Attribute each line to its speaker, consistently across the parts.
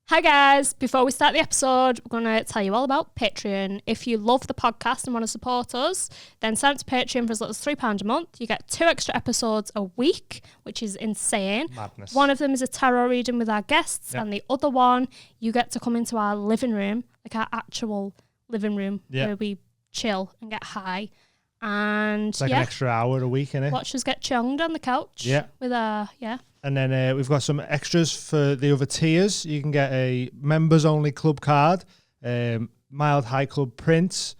Speaker 1: Hi guys, before we start the episode, we're going to tell you all about Patreon. If you love the podcast and want to support us, then sign up to Patreon for as little as £3 a month. You get 2 extra episodes a week, which is insane.
Speaker 2: Madness.
Speaker 1: One of them is a tarot reading with our guests, and the other one, you get to come into our living room, like our actual living room, where we chill and get high. And
Speaker 2: it's like an extra hour a week, innit?
Speaker 1: Watch us get chonged on the couch. With our,
Speaker 2: And then we've got some extras for the other tiers. You can get a members-only club card, mild high club prints,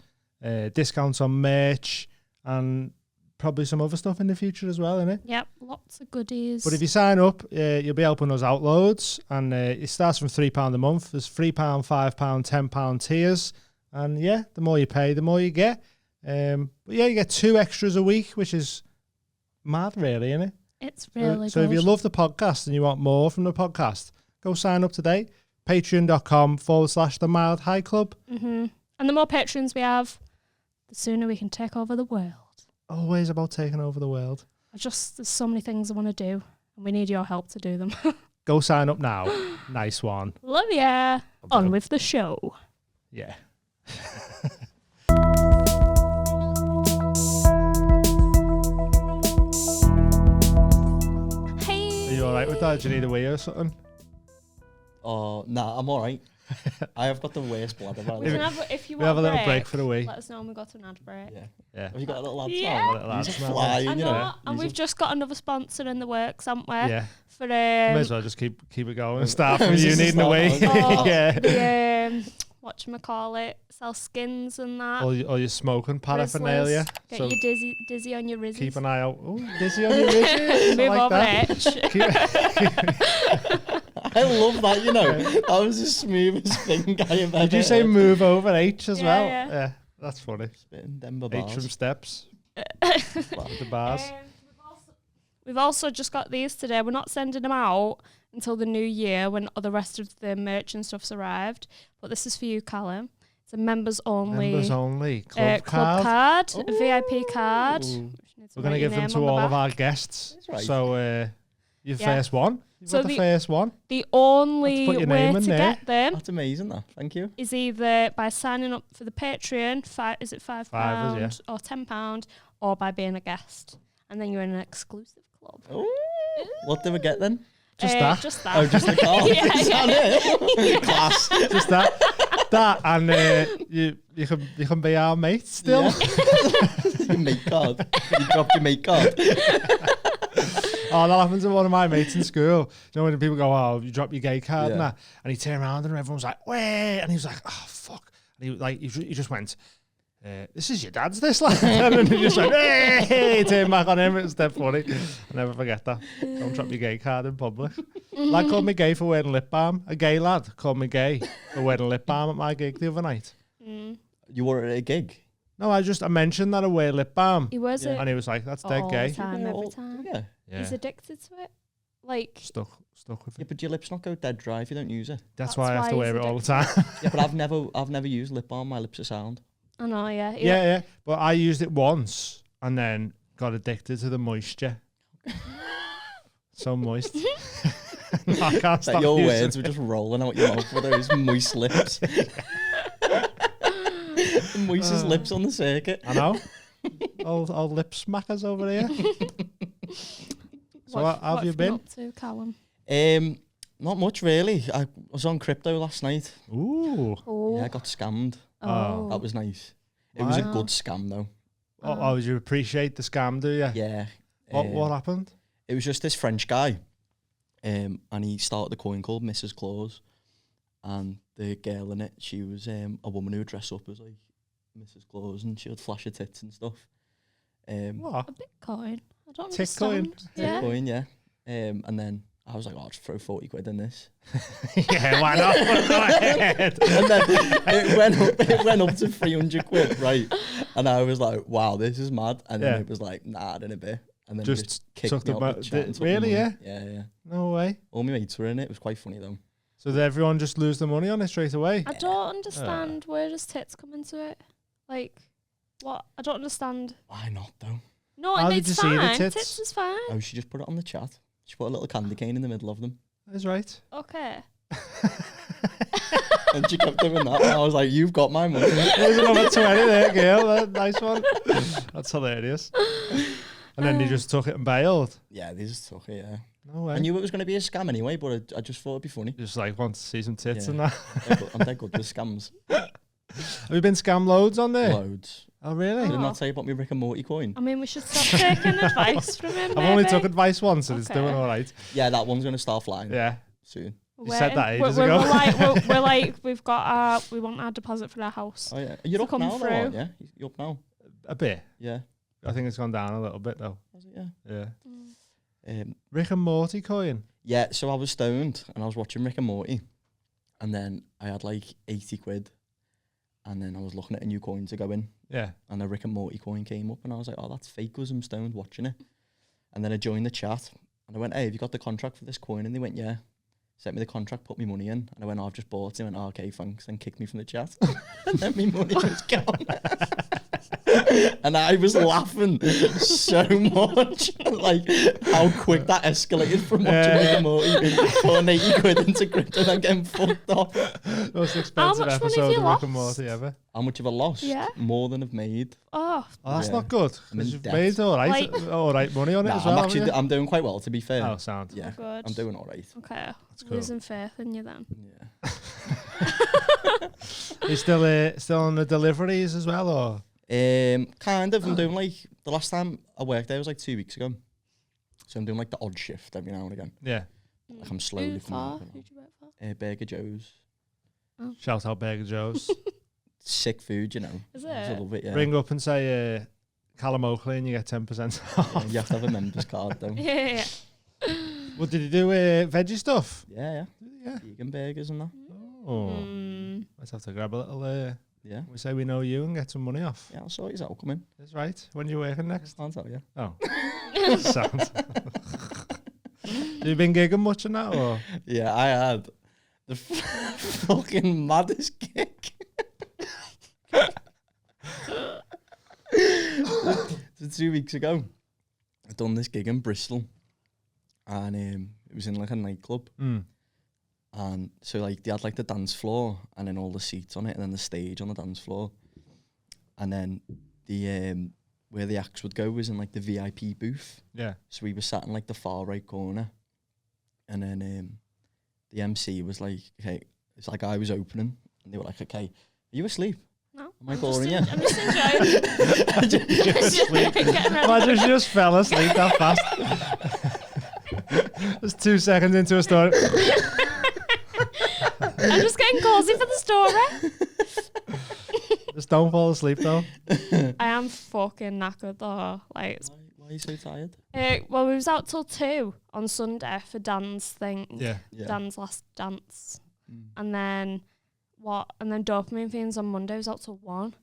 Speaker 2: discounts on merch, and probably some other stuff in the future as well, innit?
Speaker 1: Yep, lots of goodies.
Speaker 2: But if you sign up, you'll be helping us out loads. And it starts from £3 a month. There's £3, £5, £10 tiers. And the more you pay, the more you get. But you get 2 extras a week, which is mad, really, innit?
Speaker 1: It's really good.
Speaker 2: So if you love the podcast and you want more from the podcast, go sign up today. Patreon.com/The Mild High Club.
Speaker 1: And the more patrons we have, the sooner we can take over the world.
Speaker 2: Always about taking over the world.
Speaker 1: There's so many things I want to do, and we need your help to do them.
Speaker 2: Go sign up now. Nice one.
Speaker 1: Love ya. On with the show.
Speaker 2: Yeah. Are you alright with that? Do you need a wee or something?
Speaker 3: Oh, nah, I'm alright. I have got the worst bladder.
Speaker 1: We can have, if you
Speaker 2: we
Speaker 1: want
Speaker 2: have a little break for the wee.
Speaker 1: Let us know when we got to an ad break.
Speaker 3: Yeah. Have you got a little ad
Speaker 1: Yeah.
Speaker 2: A little ad smell.
Speaker 3: flying,
Speaker 1: I
Speaker 3: you
Speaker 1: know,
Speaker 3: know.
Speaker 1: and we've just got another sponsor in the works, haven't we?
Speaker 2: Yeah.
Speaker 1: For
Speaker 2: May as well just keep it going and start from you needing a wee.
Speaker 1: the whatchamacallit, sell skins and that.
Speaker 2: All your smoking paraphernalia.
Speaker 1: Get
Speaker 2: So
Speaker 1: you dizzy on your rizzes.
Speaker 2: keep an eye out. Oh, dizzy on your rizzes.
Speaker 1: Move
Speaker 2: I like
Speaker 1: over
Speaker 2: that.
Speaker 3: I love that, you know. That was the smoothest thing I have ever
Speaker 2: Did you say
Speaker 3: heard.
Speaker 2: move over H as well?
Speaker 1: Yeah.
Speaker 2: That's funny.
Speaker 3: Spitting Denver
Speaker 2: H from
Speaker 3: bars.
Speaker 2: steps. The bars.
Speaker 1: We've also just got these today. We're not sending them out until the new year when all the rest of the merch and stuff's arrived. But this is for you, Callum. It's a members only
Speaker 2: club
Speaker 1: card, a VIP card.
Speaker 2: We're going to give them to all of our guests.
Speaker 3: Right.
Speaker 2: So your first one. You've
Speaker 1: So
Speaker 2: got the first one.
Speaker 1: The only
Speaker 2: Put your
Speaker 1: way
Speaker 2: name in
Speaker 1: to
Speaker 2: there.
Speaker 1: get them
Speaker 3: That's amazing, that. Thank you.
Speaker 1: is either by signing up for the Patreon, is it £5
Speaker 2: £5,
Speaker 1: or £10, or by being a guest. And then you're in an exclusive club.
Speaker 3: Ooh. What do we get then?
Speaker 2: Just that.
Speaker 1: Just that.
Speaker 3: Oh, just the card.
Speaker 1: Yeah,
Speaker 3: Is that it? Class.
Speaker 2: Just that, and you can be our mate still.
Speaker 3: Yeah. Your mate card. You dropped your mate card.
Speaker 2: Oh, that happened to one of my mates in school. You know when people go, "Oh, you drop your gay card," and that, and he turned around and everyone was like, "Wait," and he was like, "Oh fuck," and he just went, "This is your dad's, this lad," and he just went, "Hey!" He turned back on him. It was dead funny. I'll never forget that. Don't drop your gay card in public. Lad called me gay for wearing lip balm. A gay lad called me gay for wearing lip balm at my gig the other night.
Speaker 3: You were at a gig?
Speaker 2: No, I mentioned that I wear lip balm.
Speaker 1: He was it
Speaker 2: And he was like, "That's dead
Speaker 1: all
Speaker 2: gay."
Speaker 1: the time, every time.
Speaker 3: Yeah.
Speaker 1: He's addicted to it. Like,
Speaker 2: Stuck with
Speaker 3: Yeah,
Speaker 2: it.
Speaker 3: but your lips not go dead dry if you don't use it.
Speaker 2: That's why I have to
Speaker 1: why
Speaker 2: wear
Speaker 1: he's
Speaker 2: it all the time.
Speaker 3: Yeah, but I've never used lip balm. My lips are sound.
Speaker 1: I know, yeah.
Speaker 2: Yeah. But I used it once and then got addicted to the moisture. So moist. I can't stop
Speaker 3: Your
Speaker 2: using
Speaker 3: words were just rolling out your mouth with those moist lips. The moistest lips on the circuit.
Speaker 2: I know. Old lip smackers over here. So how have you been?
Speaker 1: Up to, Callum?
Speaker 3: Not much really. I was on crypto last night.
Speaker 2: Ooh.
Speaker 1: Oh.
Speaker 3: Yeah, I got scammed.
Speaker 1: Oh.
Speaker 3: That was nice. It was a
Speaker 2: Wow.
Speaker 3: good scam though.
Speaker 2: Oh, you appreciate the scam, do you?
Speaker 3: Yeah.
Speaker 2: What happened?
Speaker 3: It was just this French guy, and he started a coin called Mrs. Claus, and the girl in it, she was a woman who would dress up as like Mrs. Claus, and she would flash her tits and stuff.
Speaker 2: What?
Speaker 1: A Bitcoin. I don't
Speaker 2: Tick coin.
Speaker 1: understand. Yeah.
Speaker 3: Coin, yeah. And then I was like, I'll just throw 40 quid in this.
Speaker 2: Yeah, why not? Go ahead.
Speaker 3: And then it went up to 300 quid, right? And I was like, wow, this is mad. And then it was like, nah, in a bit. And then
Speaker 2: Just
Speaker 3: just kicked
Speaker 2: took
Speaker 3: me
Speaker 2: the
Speaker 3: out
Speaker 2: mo-
Speaker 3: the chat and took
Speaker 2: really,
Speaker 3: the money. Yeah.
Speaker 2: No way.
Speaker 3: All my mates were in it. It was quite funny though.
Speaker 2: So did everyone just lose the money on it straight away?
Speaker 1: I don't understand where does tits come into it. Like, what? I don't understand.
Speaker 3: Why not though?
Speaker 1: No,
Speaker 2: How
Speaker 1: and
Speaker 2: did
Speaker 1: it's
Speaker 2: you see the
Speaker 1: fine.
Speaker 2: tits?
Speaker 1: Tits is fine.
Speaker 3: Oh, she just put it on the chat. She put a little candy cane in the middle of them.
Speaker 2: That's right.
Speaker 1: Okay.
Speaker 3: And she kept doing that. And I was like, you've got my money.
Speaker 2: There's another 20 there, girl. Nice one. That's hilarious. And then you just took it and bailed.
Speaker 3: Yeah, they just took it, yeah.
Speaker 2: No way.
Speaker 3: I knew it was going to be a scam anyway, but I just thought it'd be funny.
Speaker 2: Just like want to see some tits and
Speaker 3: Yeah.
Speaker 2: that.
Speaker 3: I'm dead good with scams.
Speaker 2: Have you been scammed loads on there?
Speaker 3: Loads.
Speaker 2: Oh, really?
Speaker 3: Did I not tell you about my Rick and Morty coin?
Speaker 1: I mean, we should stop taking advice from him.
Speaker 2: I've only
Speaker 1: maybe.
Speaker 2: took advice once and it's
Speaker 1: Okay.
Speaker 2: doing all right.
Speaker 3: Yeah, that one's going to start flying
Speaker 2: Yeah.
Speaker 3: soon.
Speaker 2: You said that ages
Speaker 1: we're
Speaker 2: ago.
Speaker 1: we're like, we've got we want our deposit for our house.
Speaker 3: Oh, yeah. You're
Speaker 1: To
Speaker 3: up
Speaker 1: come
Speaker 3: now, though,
Speaker 1: through.
Speaker 3: aren't you? You're up now.
Speaker 2: A bit.
Speaker 3: Yeah.
Speaker 2: I think it's gone down a little bit though.
Speaker 3: Was it? Yeah.
Speaker 2: Yeah.
Speaker 1: Mm.
Speaker 2: Rick and Morty coin.
Speaker 3: Yeah, so I was stoned and I was watching Rick and Morty. And then I had like 80 quid. And then I was looking at a new coin to go in.
Speaker 2: Yeah.
Speaker 3: And a Rick and Morty coin came up. And I was like, oh, that's fake because I'm stoned watching it. And then I joined the chat. And I went, hey, have you got the contract for this coin? And they went, yeah. Sent me the contract, put my money in. And I went, oh, I've just bought it. And went, oh, okay, thanks. And kicked me from the chat. And then my money was gone. And I was laughing so much. Like, how quick that escalated from watching Rick and Morty. Putting 80 quid into crypto and then getting fucked off.
Speaker 2: Most expensive
Speaker 1: much money have
Speaker 2: episode
Speaker 1: you
Speaker 2: of Rick and
Speaker 1: lost?
Speaker 2: Morty ever.
Speaker 3: How much have I lost?
Speaker 1: Yeah.
Speaker 3: More than I've made.
Speaker 1: Oh,
Speaker 2: Oh, that's
Speaker 3: Yeah.
Speaker 2: not good.
Speaker 3: I'm in
Speaker 2: 'cause you've
Speaker 3: debt.
Speaker 2: made all right money on it
Speaker 3: Nah,
Speaker 2: as well.
Speaker 3: I'm doing quite well, to be fair.
Speaker 2: Oh, sound.
Speaker 3: Yeah,
Speaker 1: good.
Speaker 3: I'm doing all right.
Speaker 1: Okay.
Speaker 2: That's cool.
Speaker 1: Losing faith in you then.
Speaker 3: Yeah.
Speaker 2: You still on the deliveries as well, or?
Speaker 3: Kind of. I'm doing like the last time I worked there was like 2 weeks ago. So I'm doing like the odd shift every now and again.
Speaker 2: Yeah.
Speaker 3: Like I'm slowly
Speaker 1: Who for?
Speaker 3: coming
Speaker 1: Who'd you work for?
Speaker 3: Burger Joe's.
Speaker 2: Shout out Burger Joe's.
Speaker 3: Sick food, you know.
Speaker 1: Is
Speaker 3: I
Speaker 1: it?
Speaker 3: love it, yeah.
Speaker 2: Ring up and say CALLUM OAKLEY and you get 10%
Speaker 3: Yeah,
Speaker 2: off.
Speaker 3: you have to have a member's card though.
Speaker 1: Yeah.
Speaker 2: What did you do? Veggie stuff?
Speaker 3: Yeah.
Speaker 2: Yeah.
Speaker 3: Vegan burgers and that.
Speaker 2: Oh,
Speaker 1: Mm.
Speaker 2: let's have to grab a little.
Speaker 3: Yeah.
Speaker 2: We say we know you and get some money off.
Speaker 3: Yeah, I'll sort you out. Come in.
Speaker 2: That's right. When you working next?
Speaker 3: I'll tell you.
Speaker 2: Oh, sound. Have you been gigging much in that, or?
Speaker 3: Yeah, I had the fucking maddest gig. So 2 weeks ago, I'd done this gig in Bristol, and it was in like a nightclub. And so like they had like the dance floor and then all the seats on it and then the stage on the dance floor. And then the where the acts would go was in like the VIP booth.
Speaker 2: Yeah.
Speaker 3: So we were sat in like the far right corner. And then the MC was like, okay, it's like I was opening and they were like, okay, are you asleep?
Speaker 1: No.
Speaker 3: Am I boring you?
Speaker 1: I'm just enjoying. Getting ready.
Speaker 2: Imagine if you just fell asleep that fast. Just 2 seconds into a story.
Speaker 1: I'm just getting cozy for the story.
Speaker 2: Just don't fall asleep though.
Speaker 1: I am fucking knackered though. Like,
Speaker 3: Why are you so tired?
Speaker 1: well, we was out till 2 on Sunday for Dan's thing.
Speaker 2: Yeah.
Speaker 1: Dan's last dance,
Speaker 3: Mm.
Speaker 1: and then and then dopamine fiends on Monday. Was out till 1,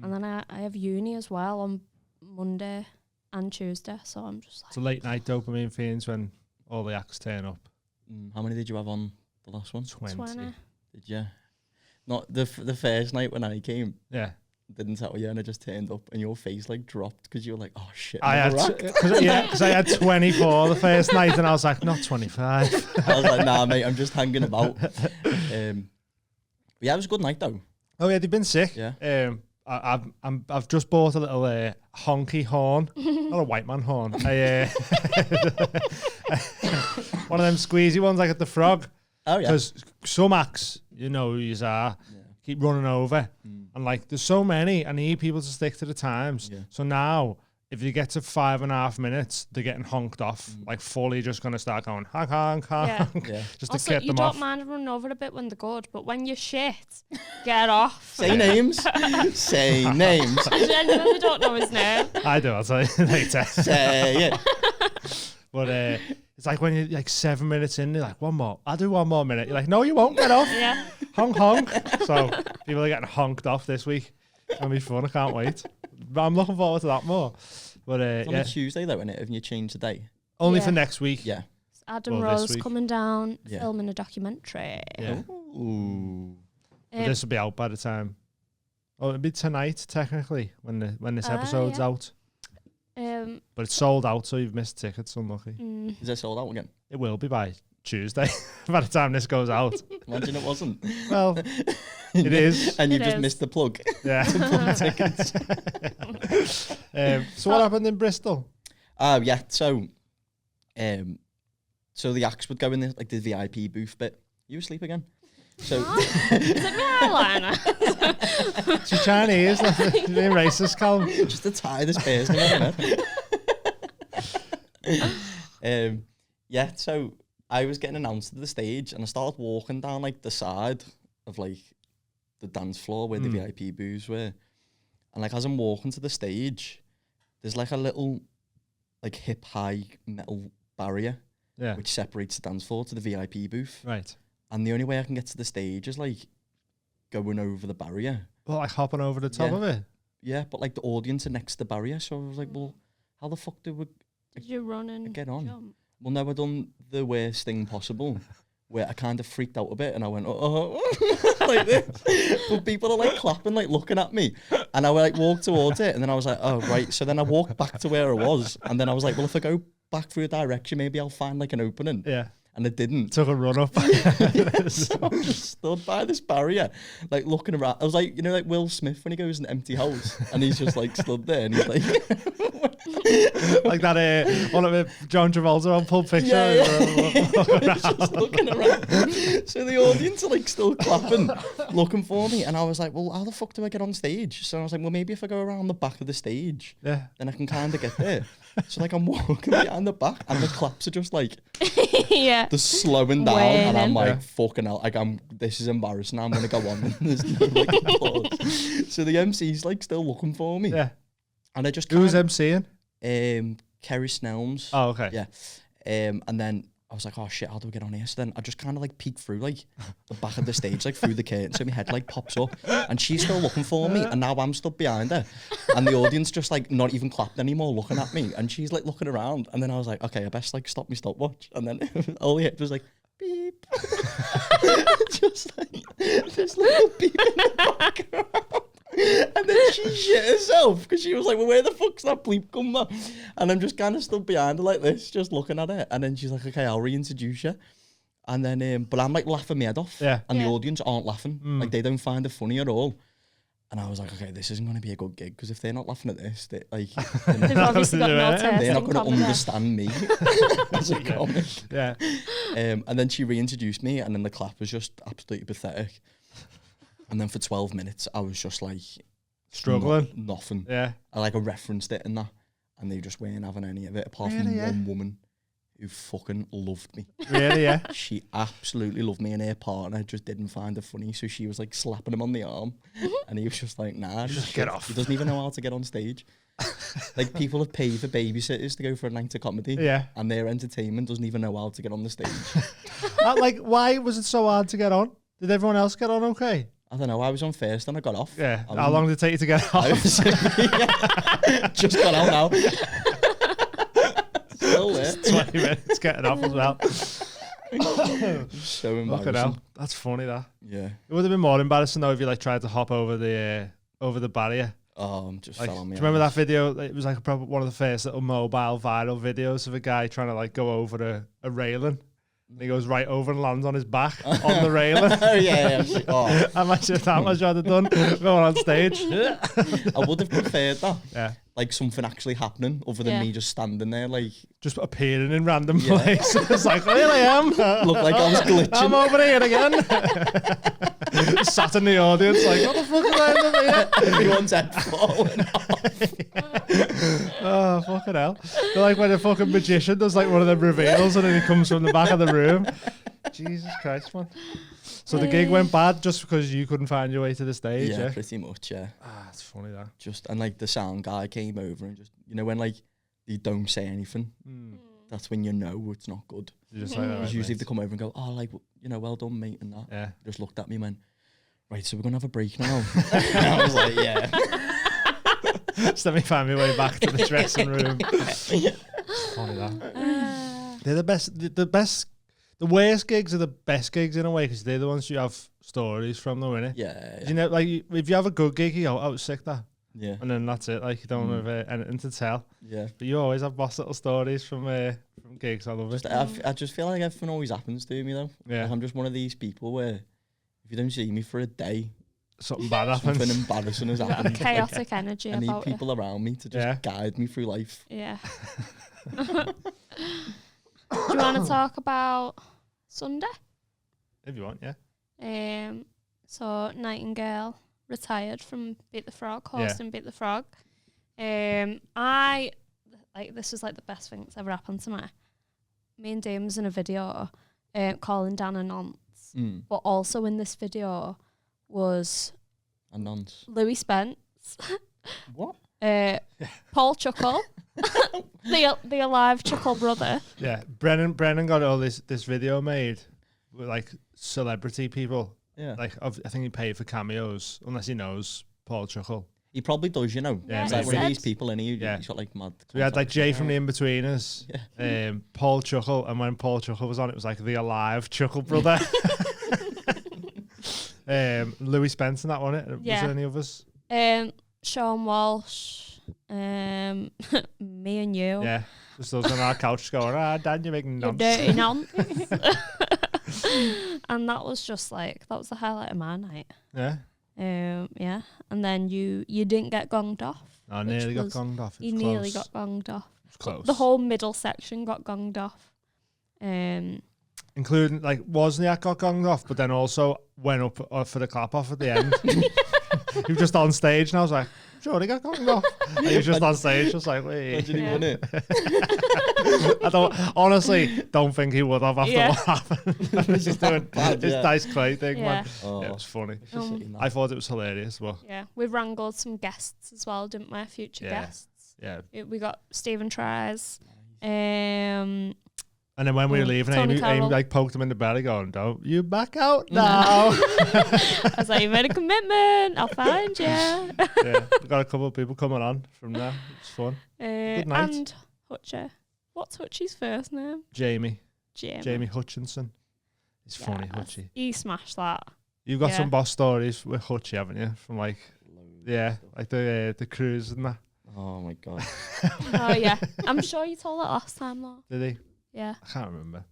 Speaker 1: and then I have uni as well on Monday and Tuesday. So I'm just like,
Speaker 2: It's a late night dopamine fiends when all the acts turn up.
Speaker 3: How many did you have on the last one?
Speaker 2: 20.
Speaker 1: 20.
Speaker 3: Did you? Not the first night when I came.
Speaker 2: Yeah.
Speaker 3: Didn't tell you, and I just turned up, and your face like dropped because you were like, "Oh shit!"
Speaker 2: I had
Speaker 3: another act."
Speaker 2: because I had 24 the first night, and I was like, not 25.
Speaker 3: I was like, "Nah, mate, I'm just hanging about." Yeah, it was a good night though.
Speaker 2: Oh yeah, they've been sick.
Speaker 3: Yeah.
Speaker 2: I've just bought a little honky horn, not a white man horn. One of them squeezy ones like at the Frog.
Speaker 3: Oh yeah.
Speaker 2: Because some acts, you know who yous are, keep running over. And like, there's so many, I need people to stick to the times.
Speaker 3: Yeah.
Speaker 2: So now, if you get to 5.5 minutes, they're getting honked off. Like, fully just going to start going, honk, honk, honk.
Speaker 3: Yeah.
Speaker 2: Just
Speaker 1: also,
Speaker 2: to get
Speaker 1: you
Speaker 2: them
Speaker 1: don't
Speaker 2: off.
Speaker 1: mind running over a bit when they're good, but when you're shit, get off.
Speaker 3: Say names. Say names.
Speaker 1: I genuinely don't know his name.
Speaker 2: I do, I'll tell you later.
Speaker 3: Say it.
Speaker 2: But it's like when you're like 7 minutes in, they're like, one more. I'll do 1 more minute. You're like, no, you won't, get off.
Speaker 1: Yeah.
Speaker 2: Honk, honk. So people are getting honked off this week. It's going to be fun. I can't wait. But I'm looking forward to that more. But
Speaker 3: It's on
Speaker 2: yeah,
Speaker 3: a Tuesday though, isn't it? Haven't you changed the day?
Speaker 2: only
Speaker 1: Yeah.
Speaker 2: for next week.
Speaker 3: Yeah.
Speaker 1: Adam
Speaker 2: Well, this
Speaker 1: Rose
Speaker 2: week.
Speaker 1: coming down,
Speaker 3: Yeah.
Speaker 1: filming a documentary.
Speaker 2: Yeah.
Speaker 3: Ooh.
Speaker 2: But this will be out by the time. Oh, it'll be tonight, technically, when this episode's
Speaker 1: yeah.
Speaker 2: out.
Speaker 1: Um,
Speaker 2: But it's sold out, so you've missed tickets, unlucky.
Speaker 3: Is it sold out again?
Speaker 2: It will be by Tuesday by the time this goes out.
Speaker 3: Imagine it wasn't.
Speaker 2: Well, it is.
Speaker 3: And you
Speaker 1: It
Speaker 3: just
Speaker 1: is.
Speaker 3: missed the plug.
Speaker 2: Yeah.
Speaker 3: Tickets.
Speaker 2: So what happened in Bristol?
Speaker 3: Yeah. So the acts would go in the VIP booth bit. You asleep again? So
Speaker 1: Is it my eyeliner?
Speaker 2: She's Chinese. Like, she's being racist, Callum.
Speaker 3: just to tie this person in. Yeah. So I was getting announced to the stage, and I started walking down like the side of like the dance floor where the VIP booths were, and like as I'm walking to the stage, there's like a little like hip high metal barrier
Speaker 2: Yeah.
Speaker 3: which separates the dance floor to the VIP booth.
Speaker 2: Right.
Speaker 3: And the only way I can get to the stage is like going over the barrier.
Speaker 2: Well, like hopping over the top
Speaker 3: Yeah.
Speaker 2: of it.
Speaker 3: Yeah, but like the audience are next to the barrier, so I was like, well, how the fuck do we
Speaker 1: Did you run and
Speaker 3: get on?
Speaker 1: jump?
Speaker 3: Well, no, I done the worst thing possible, where I kind of freaked out a bit, and I went, like this. But people are like clapping, like looking at me, and I like walked towards it, and then I was like, oh right. So then I walked back to where I was, and then I was like, well, if I go back through a direction, maybe I'll find like an opening.
Speaker 2: Yeah.
Speaker 3: And it didn't.
Speaker 2: Took a run up.
Speaker 3: So I just stood by this barrier, like looking around. I was like, you know, like Will Smith when he goes in an empty house, and he's just like stood there, and he's like,
Speaker 2: Like that one of it, John Travolta on Pulp Fiction.
Speaker 3: just looking around. So the audience are like still clapping, looking for me, and I was like, well, how the fuck do I get on stage? So I was like, well, maybe if I go around the back of the stage,
Speaker 2: Yeah.
Speaker 3: then I can kind of get there. So like I'm walking behind the back, and the claps are just like
Speaker 1: Yeah.
Speaker 3: they're slowing down, and I'm
Speaker 1: Wailing.
Speaker 3: like,
Speaker 2: Yeah.
Speaker 3: fucking hell, like this is embarrassing. I'm gonna go on. And there's no like applause. So the MC's like still looking for me,
Speaker 2: Yeah.
Speaker 3: and I just
Speaker 2: Who was
Speaker 3: kinda-
Speaker 2: MCing?
Speaker 3: Kerry Snelms.
Speaker 2: Oh, okay.
Speaker 3: Yeah. And then I was like, oh shit, how do I get on here? So then I just kind of like peek through like the back of the stage, like through the curtain, so my head like pops up, and she's still looking for me, and now I'm stood behind her, and the audience just like not even clapped anymore, looking at me, and she's like looking around, and then I was like, okay, I best like stop my stopwatch, and then all he hit was like beep, just like this little beep in the background. And then she shit herself because she was like, well, where the fuck's that bleep come from? And I'm just kind of stood behind her like this, just looking at her. And then she's like, okay, I'll reintroduce you. And then, but I'm like laughing my head off.
Speaker 2: Yeah.
Speaker 3: And
Speaker 1: Yeah.
Speaker 3: the audience aren't laughing. Like they don't find it funny at all. And I was like, okay, this isn't going to be a good gig because if they're not laughing at this, they, like,
Speaker 1: They've obviously got no taste
Speaker 3: they're not
Speaker 1: in
Speaker 3: going to
Speaker 1: comedy.
Speaker 3: understand me as a comic.
Speaker 2: Yeah.
Speaker 3: And then she reintroduced me, and then the clap was just absolutely pathetic. And then for 12 minutes, I was just like
Speaker 2: Struggling.
Speaker 3: nothing.
Speaker 2: Yeah.
Speaker 3: I like referenced it and that, and they just weren't having any of it apart from
Speaker 2: Really, yeah?
Speaker 3: one woman who fucking loved me.
Speaker 2: Really, yeah.
Speaker 3: She absolutely loved me, and her partner just didn't find it funny, so she was like slapping him on the arm, and he was just like, nah,
Speaker 2: Just get off.
Speaker 3: He doesn't even know how to get on stage. Like people have paid for babysitters to go for a night of comedy,
Speaker 2: Yeah.
Speaker 3: and their entertainment doesn't even know how to get on the stage.
Speaker 2: Like, why was it so hard to get on? Did everyone else get on okay?
Speaker 3: I don't know. I was on first, and I got off.
Speaker 2: Yeah.
Speaker 3: I
Speaker 2: How
Speaker 3: was-
Speaker 2: long did it take you to get
Speaker 3: I
Speaker 2: off?
Speaker 3: was, just got out now. Still there.
Speaker 2: 20 minutes getting off as well.
Speaker 3: So
Speaker 2: Look at
Speaker 3: embarrassing.
Speaker 2: that. That's funny, that.
Speaker 3: Yeah.
Speaker 2: It would have been more embarrassing, though, if you like tried to hop over the barrier.
Speaker 3: Oh, just
Speaker 2: Like,
Speaker 3: fell on
Speaker 2: do
Speaker 3: me.
Speaker 2: you remember that video? It was like one of the first little mobile viral videos of a guy trying to like go over a railing. And he goes right over and lands on his back on the railing.
Speaker 3: Oh yeah. Oh,
Speaker 2: Imagine if that was what I'd done going on stage.
Speaker 3: I would have preferred that.
Speaker 2: Yeah.
Speaker 3: Like something actually happening other than
Speaker 1: Yeah.
Speaker 3: me just standing there like
Speaker 2: Just appearing in random
Speaker 3: Yeah.
Speaker 2: places. Like, here I am.
Speaker 3: look like I was glitching.
Speaker 2: I'm over here again. Sat in the audience like, what the fuck is I over here?
Speaker 3: Everyone's head falling off.
Speaker 2: Oh, fucking hell. They're like when a fucking magician does like one of them reveals and then he comes from the back of the room. Jesus Christ, man. So the gig went bad just because you couldn't find your way to the stage,
Speaker 3: Yeah,
Speaker 2: yeah?
Speaker 3: pretty much, yeah.
Speaker 2: Ah, it's funny, that.
Speaker 3: Just and like the sound guy came over and just when like you don't say anything, that's when you know it's not good.
Speaker 2: You're just like, all right,
Speaker 3: Because usually if
Speaker 2: mate.
Speaker 3: they come over and go, oh, like, well done, mate, and that.
Speaker 2: Yeah.
Speaker 3: Just looked at me and went, right, so we're going to have a break now. And I was like, yeah.
Speaker 2: Just let me find my way back to the dressing room. Funny, that. They're the best. The worst gigs are the best gigs in a way because they're the ones you have stories from, though, innit?
Speaker 3: Yeah.
Speaker 2: You know, like if you have a good gig, you go, "Oh, it was sick that."
Speaker 3: Yeah.
Speaker 2: and then that's it. Like you don't have anything to tell.
Speaker 3: Yeah.
Speaker 2: But you always have boss little stories from gigs. I love it.
Speaker 3: I just feel like everything always happens to me though.
Speaker 2: Yeah.
Speaker 3: Like I'm just one of these people where if you don't see me for a day,
Speaker 2: Something bad happens.
Speaker 3: something embarrassing has
Speaker 1: You've got
Speaker 3: happened.
Speaker 1: chaotic energy
Speaker 3: I need
Speaker 1: about you.
Speaker 3: people around me to just guide me through life.
Speaker 1: Yeah. Do you want to talk about Sunday?
Speaker 2: If you want, yeah.
Speaker 1: So Nightingale retired from Beat the Frog, hosting Beat the Frog. I like this was like the best thing that's ever happened to me. Me and Dame was in a video calling Dan a nonce, but also in this video was
Speaker 3: A nonce.
Speaker 1: Louis Spence.
Speaker 3: What?
Speaker 1: Paul Chuckle, the alive Chuckle brother.
Speaker 2: Yeah, Brennan got all this video made with like celebrity people.
Speaker 3: Yeah.
Speaker 2: Like I think he paid for cameos, unless he knows Paul Chuckle.
Speaker 3: He probably does, you know.
Speaker 1: Yeah,
Speaker 3: He's
Speaker 1: he
Speaker 3: like one of
Speaker 1: said.
Speaker 3: these people, and he's
Speaker 2: Yeah.
Speaker 3: got like mad.
Speaker 2: So we had like
Speaker 3: contacts.
Speaker 2: Jay from the In-Betweeners,
Speaker 3: Yeah.
Speaker 2: Paul Chuckle, and when Paul Chuckle was on, it was like the alive Chuckle brother. Louis Spence and that one. Was there any others?
Speaker 1: Sean Walsh, me and you.
Speaker 2: Yeah, just us on our couch going, Dan, you're making
Speaker 1: You
Speaker 2: nonsense.
Speaker 1: dirty nonce. And that was just like, that was the highlight of my night.
Speaker 2: Yeah.
Speaker 1: Yeah. And then you didn't get gonged off.
Speaker 2: I nearly got gonged off.
Speaker 1: You nearly got gonged off.
Speaker 2: It was close.
Speaker 1: The whole middle section got gonged off.
Speaker 2: Including, like, Wozniak got gonged off, but then also went up for the clap off at the end. He was just on stage, and I was like, sure, he got gonged off. And he was just on stage, just like, wait.
Speaker 3: Imagine he won it.
Speaker 2: I honestly don't think he would have after what happened. He's just doing
Speaker 3: bad,
Speaker 2: his
Speaker 3: yeah.
Speaker 2: Dice Clay thing,
Speaker 1: Yeah.
Speaker 2: man.
Speaker 3: Oh.
Speaker 2: Yeah, it was funny.
Speaker 3: It's just sitting there.
Speaker 2: I thought it was hilarious, but
Speaker 1: Yeah. We wrangled some guests as well, didn't we? Future
Speaker 2: Yeah.
Speaker 1: guests.
Speaker 2: yeah.
Speaker 1: We got Stephen Tries.
Speaker 2: And then when we were leaving,
Speaker 1: Tony
Speaker 2: Amy
Speaker 1: Carroll.
Speaker 2: like poked him in the belly, going, "Don't you back out now."
Speaker 1: I was like, you made a commitment. I'll find you.
Speaker 2: Yeah, we got a couple of people coming on from there. It's fun. Good night.
Speaker 1: And Hutcher. What's Hutchie's first name?
Speaker 2: Jamie
Speaker 1: Jamie.
Speaker 2: Hutchinson. He's funny,
Speaker 1: Yes.
Speaker 2: Hutchie.
Speaker 1: He smashed that.
Speaker 2: You've got
Speaker 1: Yeah.
Speaker 2: some boss stories with Hutchie, haven't you? From like, yeah, like the cruise and that.
Speaker 3: Oh my god.
Speaker 1: Oh, yeah. I'm sure you told it last time, though.
Speaker 2: Did he?
Speaker 1: Yeah.
Speaker 2: I can't remember.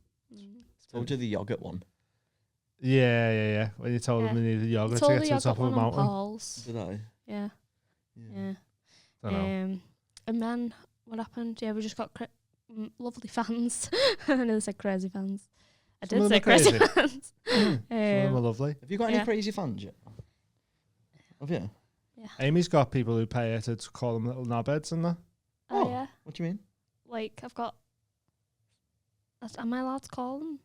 Speaker 3: Told you the yogurt one.
Speaker 2: Yeah. When you told him you needed yogurt to
Speaker 1: Told
Speaker 2: get
Speaker 1: the
Speaker 2: to the top
Speaker 1: yogurt
Speaker 2: of a
Speaker 1: one on
Speaker 2: mountain.
Speaker 1: Paul's.
Speaker 3: Did I?
Speaker 1: Yeah. Yeah.
Speaker 2: Don't know.
Speaker 1: And then what happened? Yeah, we just got lovely fans. I nearly said crazy fans. I
Speaker 2: Some
Speaker 1: did
Speaker 2: of
Speaker 1: say
Speaker 2: them are
Speaker 1: crazy
Speaker 2: crazy.
Speaker 1: fans.
Speaker 2: Some of them are lovely.
Speaker 3: Have you got any
Speaker 1: Yeah.
Speaker 3: crazy fans yet? Have you?
Speaker 2: Amy's got people who pay her to call them little knobheads and that.
Speaker 1: Oh, yeah.
Speaker 3: What do you mean?
Speaker 1: Like, I've got... Am I allowed to call them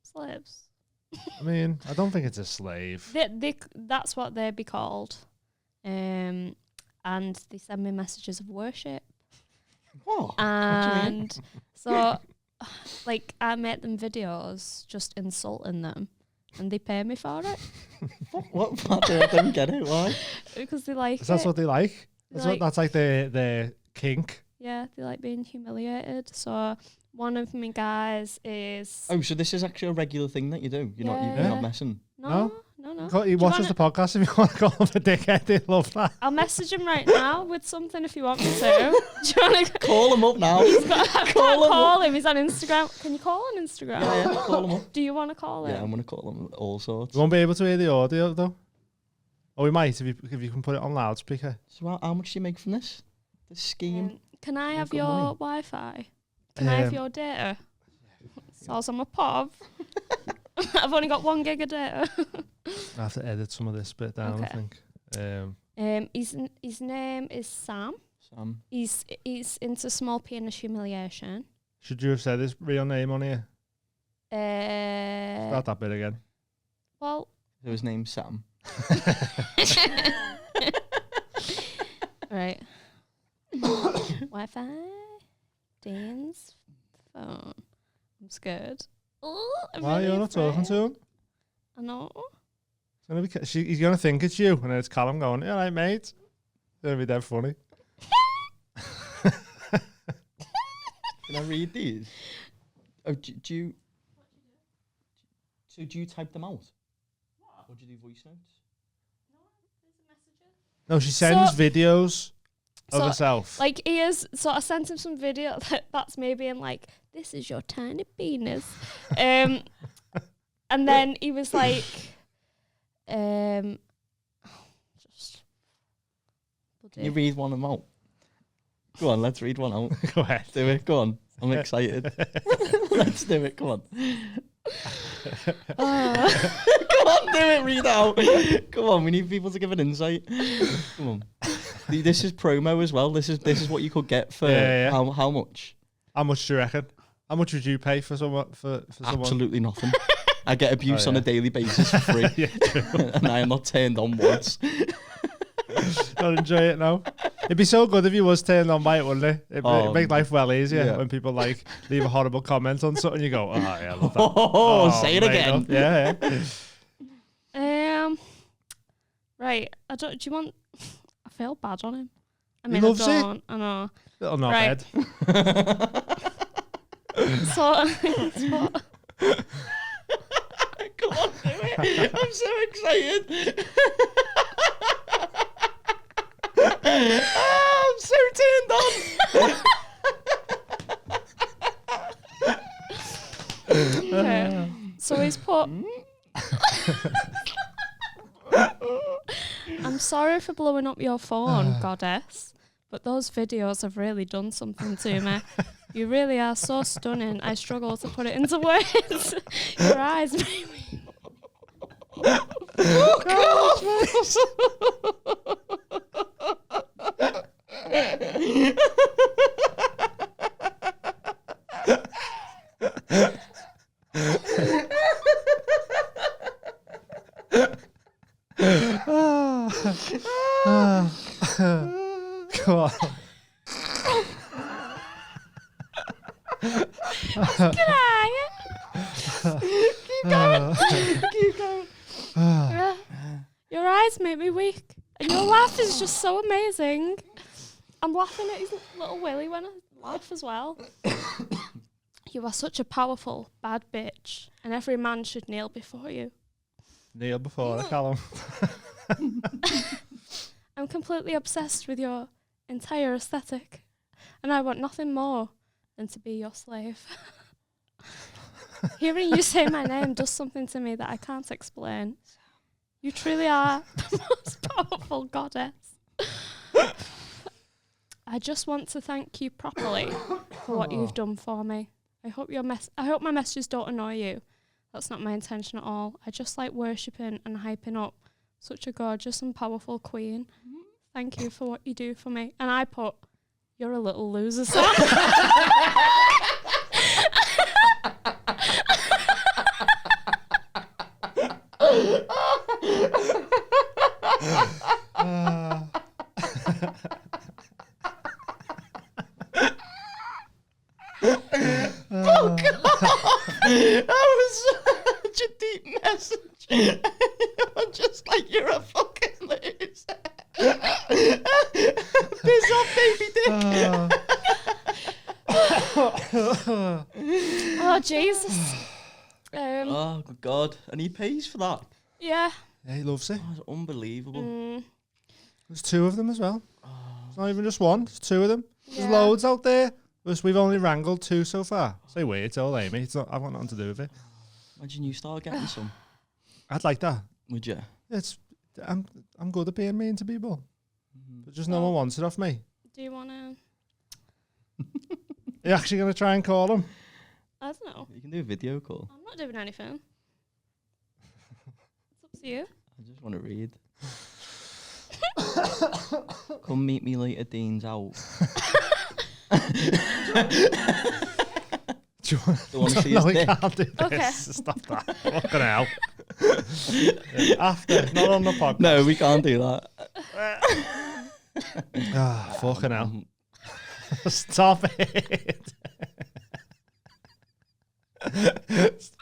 Speaker 1: slaves?
Speaker 2: I mean, I don't think it's a slave.
Speaker 1: That's what they'd be called. And they send me messages of worship.
Speaker 3: What?
Speaker 1: And so, like, I make them videos just insulting them. And they pay me for it.
Speaker 3: What? I don't get it. Why?
Speaker 1: Because they like
Speaker 2: That's
Speaker 1: it.
Speaker 2: what they like.
Speaker 1: Like-
Speaker 2: That's like their kink.
Speaker 1: Yeah, they like being humiliated. So one of my guys is...
Speaker 3: Oh, so this is actually a regular thing that you do. You're
Speaker 1: Yeah.
Speaker 3: not messing.
Speaker 1: No.
Speaker 2: He watches the podcast if you want to call him a dickhead. They love that.
Speaker 1: I'll message him right now with something if you want me to. Do you want to...
Speaker 3: Call him up now.
Speaker 1: I can't call him. He's on Instagram. Can you call on Instagram?
Speaker 3: Yeah, call him up.
Speaker 1: Do you want to call him?
Speaker 3: Yeah, I'm gonna call him all sorts.
Speaker 2: We won't be able to hear the audio though. Or we might if you can put it on loudspeaker.
Speaker 3: So how much do you make from this? This scheme?
Speaker 1: Can I have
Speaker 3: got
Speaker 1: your
Speaker 3: money.
Speaker 1: Wi-Fi? Can I have your data? Sounds I'm a pov. I've only got 1 gig of data.
Speaker 2: I have to edit some of this bit down. I
Speaker 1: Okay.
Speaker 2: think.
Speaker 1: His name is Sam.
Speaker 3: Sam.
Speaker 1: He's into small penis humiliation.
Speaker 2: Should you have said his real name on here?
Speaker 1: Uh,
Speaker 2: Start that bit again.
Speaker 1: well,
Speaker 3: So his name's Sam.
Speaker 1: right. Wi-Fi. Dean's phone. I'm scared. Oh, I'm
Speaker 2: Why
Speaker 1: really
Speaker 2: you're not talking
Speaker 1: afraid.
Speaker 2: to him?
Speaker 1: I know.
Speaker 2: It's gonna be. He's gonna think it's you, and then it's Callum going, "Yeah, right, mate." It's gonna be dead funny.
Speaker 3: Can I read these? Oh, do you? So do you type them out? Or do you do voice notes?
Speaker 2: No, she sends videos of
Speaker 1: So,
Speaker 2: herself.
Speaker 1: Like, so I sent him some video that's me being like, this is your tiny penis. And then he was like, just...
Speaker 3: Can you read one of them out? Go on, let's read one out.
Speaker 2: Go ahead.
Speaker 3: Do it, go on. I'm excited. Let's do it, come on. Come on, do it, read it out. Come on, we need people to give an insight. Come on. This is promo as well. This is what you could get for how much?
Speaker 2: How much do you reckon? How much would you pay for someone for someone?
Speaker 3: Absolutely nothing. I get abuse on a daily basis for free.
Speaker 2: Yeah, true.
Speaker 3: And I am not turned on once.
Speaker 2: Don't enjoy it now. It'd be so good if you was turned on by it, wouldn't it? It'd make life well easier when people like leave a horrible comment on something. You go, oh yeah, I love that.
Speaker 3: Oh, say it again.
Speaker 2: Yeah.
Speaker 1: Right. Do you want? I feel bad on him. I mean,
Speaker 2: He loves
Speaker 1: I don't. I know.
Speaker 2: Little not
Speaker 1: Right. So.
Speaker 3: Come on, do it. I'm so excited. I'm so turned on.
Speaker 1: Okay. So he's put. I'm sorry for blowing up your phone, goddess, but those videos have really done something to me. You really are so stunning. I struggle to put it into words. Your eyes make me.
Speaker 2: Come on.
Speaker 1: Can I? Keep going. Keep going. Your eyes make me weak. And your laugh is just so amazing. I'm laughing at his little willy when I laugh as well. You are such a powerful, bad bitch, and every man should kneel before you.
Speaker 2: Kneel before Callum.
Speaker 1: I'm completely obsessed with your entire aesthetic, and I want nothing more than to be your slave. Hearing you say my name does something to me that I can't explain. You truly are the most powerful goddess. I just want to thank you properly for what you've done for me. I hope my messages don't annoy you. That's not my intention at all. I just like worshipping and hyping up such a gorgeous and powerful queen. Thank you for what you do for me. And I put, you're a little loser, son.
Speaker 3: Oh God! That was such a deep message. I'm just like, you're a fucking loser. Piss off, baby dick.
Speaker 1: Oh, Jesus.
Speaker 3: Oh God! And he pays for that.
Speaker 1: Yeah.
Speaker 2: Yeah, he loves it.
Speaker 3: Oh, it's unbelievable.
Speaker 2: There's two of them as well. It's not even just one. There's two of them. There's loads out there. We've only wrangled two so far. Say weird, it's all Amy. It's not. I've got nothing to do with it.
Speaker 3: Imagine you start getting some.
Speaker 2: I'd like that.
Speaker 3: Would you?
Speaker 2: I'm good at being mean to people, but just no one wants it off me.
Speaker 1: Do you want to?
Speaker 2: Are you actually gonna try and call him?
Speaker 1: I don't know.
Speaker 3: You can do a video call.
Speaker 1: I'm not doing anything. It's up to you.
Speaker 3: I just want to read. Come meet me later, Dean's out.
Speaker 2: Do you want
Speaker 3: to see
Speaker 2: no,
Speaker 3: his
Speaker 2: we
Speaker 3: dick?
Speaker 2: can't do this.
Speaker 1: Okay.
Speaker 2: Stop that. Fucking hell. After, not on the podcast.
Speaker 3: No, we can't do that.
Speaker 2: Fucking hell. Stop it.